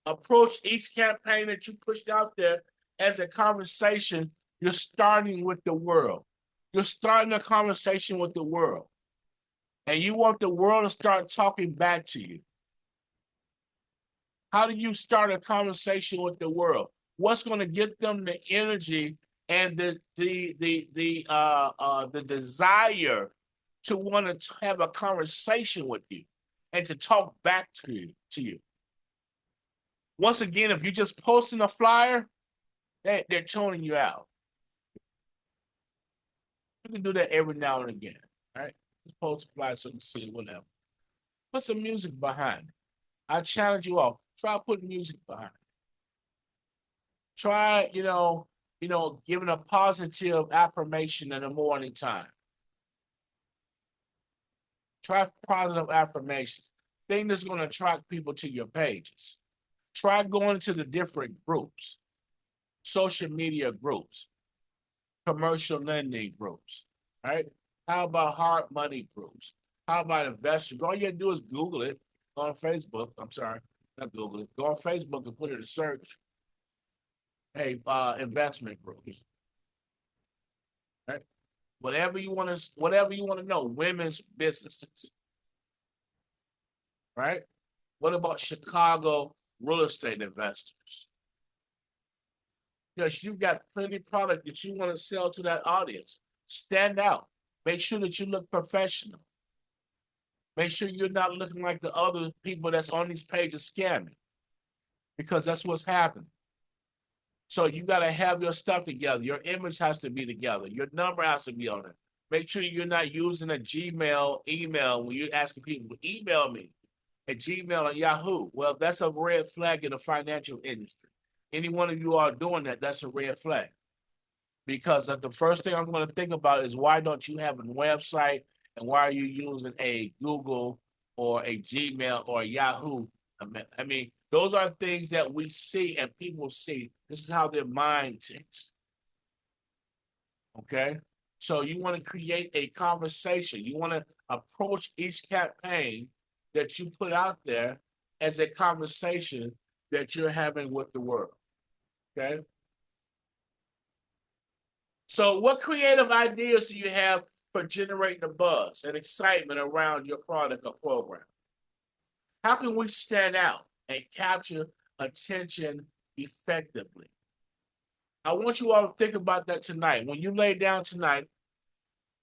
S1: Approach each campaign that you pushed out there as a conversation you're starting with the world. You're starting a conversation with the world. And you want the world to start talking back to you. How do you start a conversation with the world? What's going to get them the energy and the desire to want to have a conversation with you and to talk back to you? Once again, if you're just posting a flyer, they're toning you out. You can do that every now and again, right? Just post a flyer so you can see it, whatever. Put some music behind it. I challenge you all. Try putting music behind it. Try, giving a positive affirmation in the morning time. Try positive affirmations. Thing that's going to attract people to your pages. Try going to the different groups, social media groups, commercial lending groups, right? How about hard money groups? How about investors? All you have to do is Google it. Go on Facebook. I'm sorry, not Google it. Go on Facebook and put it in search. Hey, investment groups. Right? Whatever you want to know, women's businesses. Right? What about Chicago real estate investors? Because you've got plenty of product that you want to sell to that audience. Stand out. Make sure that you look professional. Make sure you're not looking like the other people that's on these pages scamming. Because that's what's happening. So you got to have your stuff together. Your image has to be together. Your number has to be on it. Make sure you're not using a Gmail email when you're asking people to email me at Gmail or Yahoo. Well, that's a red flag in the financial industry. Any one of you are doing that, that's a red flag. Because the first thing I'm going to think about is why don't you have a website and why are you using a Google or a Gmail or a Yahoo? I mean, those are things that we see and people see. This is how their mind ticks. Okay? So you want to create a conversation. You want to approach each campaign that you put out there as a conversation that you're having with the world. Okay? So what creative ideas do you have for generating a buzz and excitement around your product or program? How can we stand out and capture attention effectively? I want you all to think about that tonight. When you lay down tonight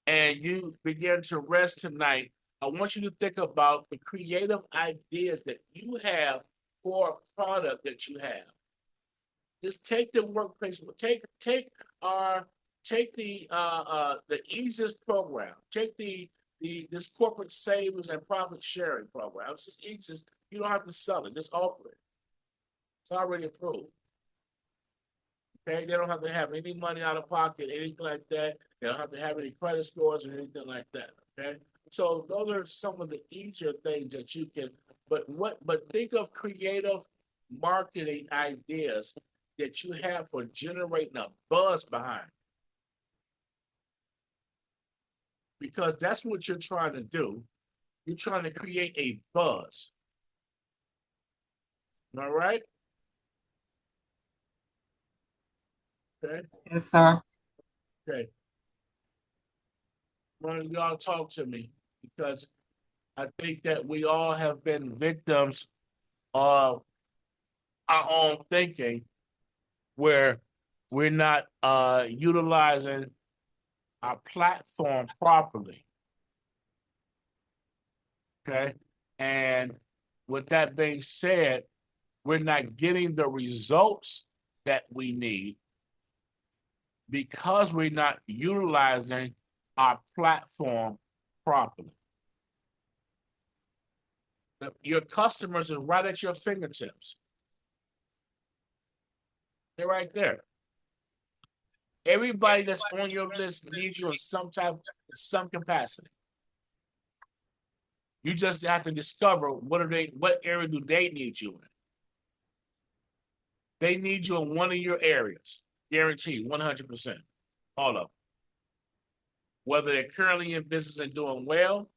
S1: and you begin to rest tonight, I want you to think about the creative ideas that you have for a product that you have. Just take the workplace, take the easiest program, take this corporate savings and profit sharing program. It's just easiest. You don't have to sell it, just offer it. It's already approved. Okay, they don't have to have any money out of pocket, anything like that. They don't have to have any credit scores or anything like that. Okay, so those are some of the easier things that you can. But think of creative marketing ideas that you have for generating a buzz behind. Because that's what you're trying to do. You're trying to create a buzz. All right? Okay.
S8: Yes, sir.
S1: Okay. One of y'all talk to me because I think that we all have been victims of our own thinking where we're not utilizing our platform properly. Okay. And with that being said, we're not getting the results that we need because we're not utilizing our platform properly. Your customers are right at your fingertips. They're right there. Everybody that's on your list needs you in some capacity. You just have to discover what area do they need you in. They need you in one of your areas, guaranteed, 100%, all of them. Whether they're currently in business and doing well,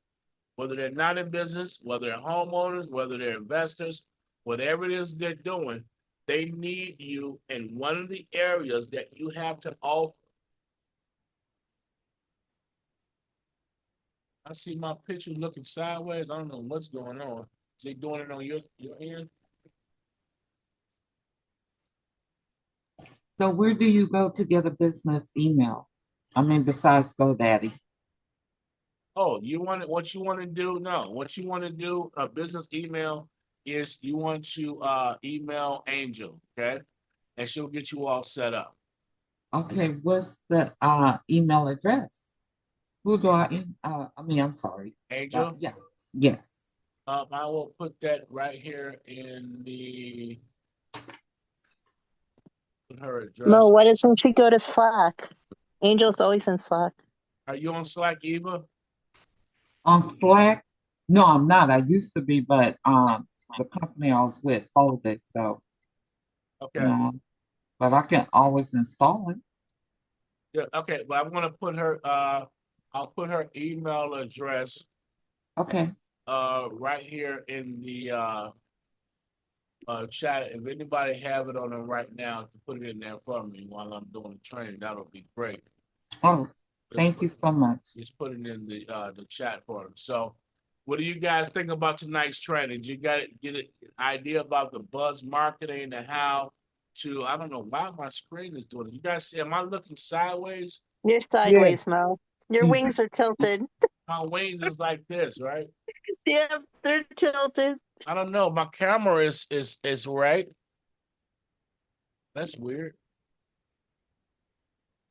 S1: whether they're not in business, whether they're homeowners, whether they're investors, whatever it is they're doing, they need you in one of the areas that you have to offer. I see my picture looking sideways. I don't know what's going on. Is they doing it on your end?
S8: So where do you go to get a business email? I mean, besides GoDaddy.
S1: Oh, what you want to do? No, what you want to do, a business email is you want to email Angel, okay? And she'll get you all set up.
S8: Okay, what's the email address? Who do I'm sorry.
S1: Angel,
S8: Yeah, yes.
S1: I will put that right here in the her address.
S2: Mo, why doesn't she go to Slack? Angel's always in Slack.
S1: Are you on Slack, Eva?
S8: On Slack? No, I'm not. I used to be, but the company I was with folded, so
S1: Okay.
S8: no. But I can always install it.
S1: Yeah, okay, but I'm gonna put her I'll put her email address
S8: Okay.
S1: right here in the chat. If anybody have it on them right now, to put it in there for me while I'm doing the training, that'll be great.
S8: Oh, thank you so much.
S1: Just put it in the chat for them. So what do you guys think about tonight's training? Did you get an idea about the buzz marketing and how to, I don't know why my screen is doing it. You guys see, am I looking sideways?
S2: You're sideways, Mo. Your
S8: Mhm.
S2: wings are tilted.
S1: My wings is like this, right?
S2: Yep, they're tilted.
S1: I don't know. My camera is right. That's weird.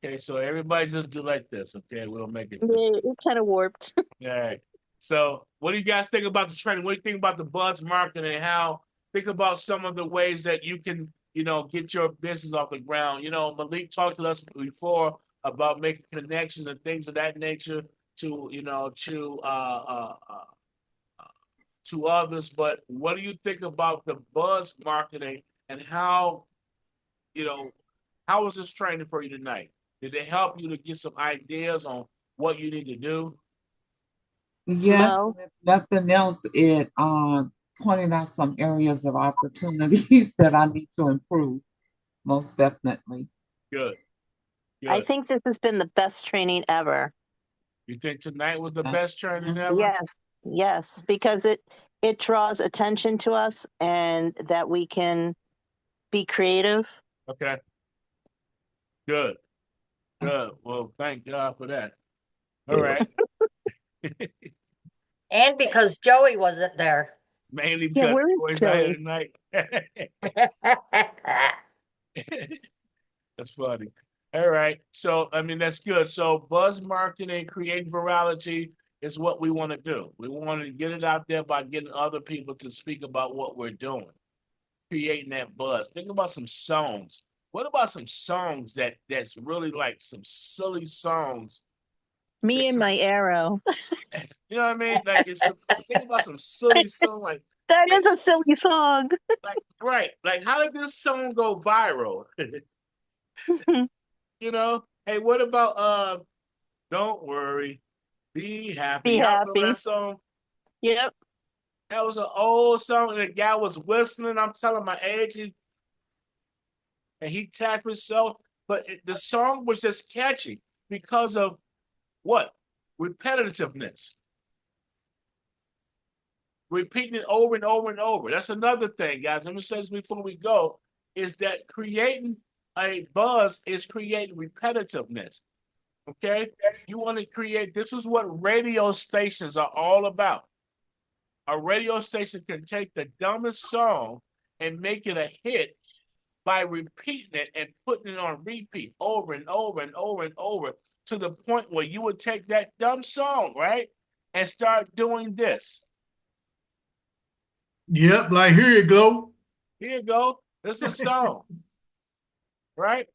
S1: Okay, so everybody just do like this. Okay, we'll make it.
S2: Yeah, you're kind of warped.
S1: All right. So what do you guys think about the training? What do you think about the buzz marketing and how think about some of the ways that you can, get your business off the ground? Malik talked to us before about making connections and things of that nature to, to others. But what do you think about the buzz marketing and how was this training for you tonight? Did they help you to get some ideas on what you need to do?
S8: Yes,
S2: Mo,
S8: if nothing else, it pointed out some areas of opportunities that I need to improve, most definitely.
S1: Good.
S2: I think this has been the best training ever.
S1: You think tonight was the best training ever?
S2: Yes, because it draws attention to us and that we can be creative.
S1: Okay. Good. Well, thank God for that. All right.
S6: And because Joey wasn't there.
S1: Mainly
S2: Yeah,
S1: because
S2: where is
S1: boys out here
S2: Joey?
S1: tonight. That's funny. All right. So, that's good. So, buzz marketing, creating virality is what we want to do. We want to get it out there by getting other people to speak about what we're doing, creating that buzz. Think about some songs. What about some songs that's really like some silly songs?
S2: Me and my arrow.
S1: You know what I mean? Like think about some silly song like
S2: That is a silly song.
S1: right. Like how did this song go viral? Hey, what about Don't Worry, Be Happy.
S2: Be
S1: Y'all remember
S2: happy.
S1: that song?
S2: Yep.
S1: That was an old song, and the guy was whistling. I'm telling my age, and he tapped himself. But the song was just catchy because of what? Repetitiveness. Repeating it over and over and over. That's another thing, guys. Let me say this before we go, is that creating a buzz is creating repetitiveness. Okay? You want to create, this is what radio stations are all about. A radio station can take the dumbest song and make it a hit by repeating it and putting it on repeat over and over and over and over to the point where you would take that dumb song, right? And start doing this.
S5: Yep, like here you go.
S1: Here you go. This is a song. Right?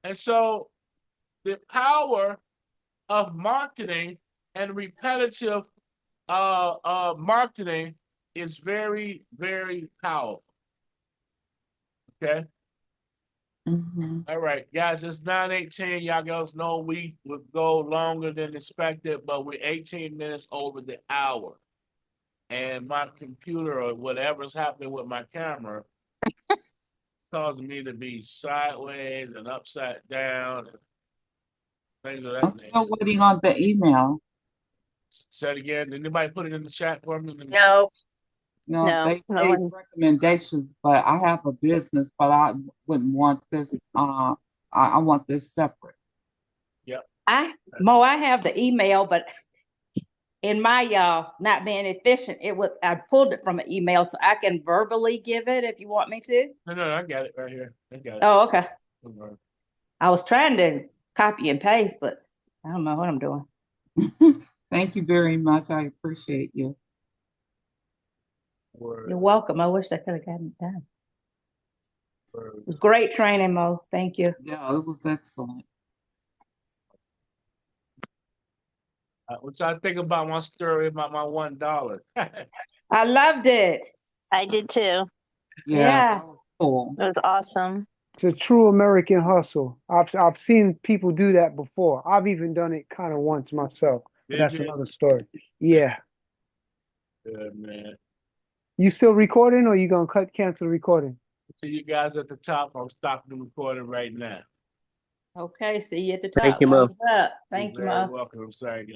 S1: And so the power of marketing and repetitive marketing is very, very powerful. Okay.
S8: Mm-hmm.
S1: All right, guys, it's 9:18. Y'all girls know we would go longer than expected, but we're 18 minutes over the hour. And my computer or whatever's happening with my camera causing me to be sideways and upside down. Things of
S8: I'm
S1: that
S8: still
S1: nature.
S8: waiting on the email.
S1: Say it again. Did anybody put it in the chat for me? Let me see.
S6: No.
S8: No,
S2: No,
S8: they
S2: no
S8: gave
S2: one.
S8: recommendations, but I have a business, but I wouldn't want this, I want this separate.
S6: Mo, I have the email, but in my not being efficient, I pulled it from an email, so I can verbally give it if you want me to.
S1: No, I got it right here. I got it.
S6: Oh, okay.
S1: Okay.
S6: I was trying to copy and paste, but I don't know what I'm doing.
S8: Thank you very much. I appreciate you.
S1: Word,
S6: You're welcome. I wish I could have gotten it done.
S1: word.
S6: It was great training, Mo. Thank you.
S8: Yeah, it was excellent.
S1: What y'all think about my story about my $1?
S6: I loved it.
S2: I did too.
S6: Yeah.
S8: That was cool.
S2: It was awesome.
S4: It's a true American hustle. I've seen people do that before. I've even done it kind of once myself. But
S1: Did
S4: that's
S1: you?
S4: another story. Yeah.
S1: Good, man.
S4: You still recording or you gonna cancel the recording?
S1: See you guys at the top. I'm stopping the recording right now.
S6: Okay. See you at the top.
S7: Thank you, Mo.
S6: Thumbs up. Thank you,
S1: You're very
S6: Mo.
S1: welcome. I'm sorry, guys.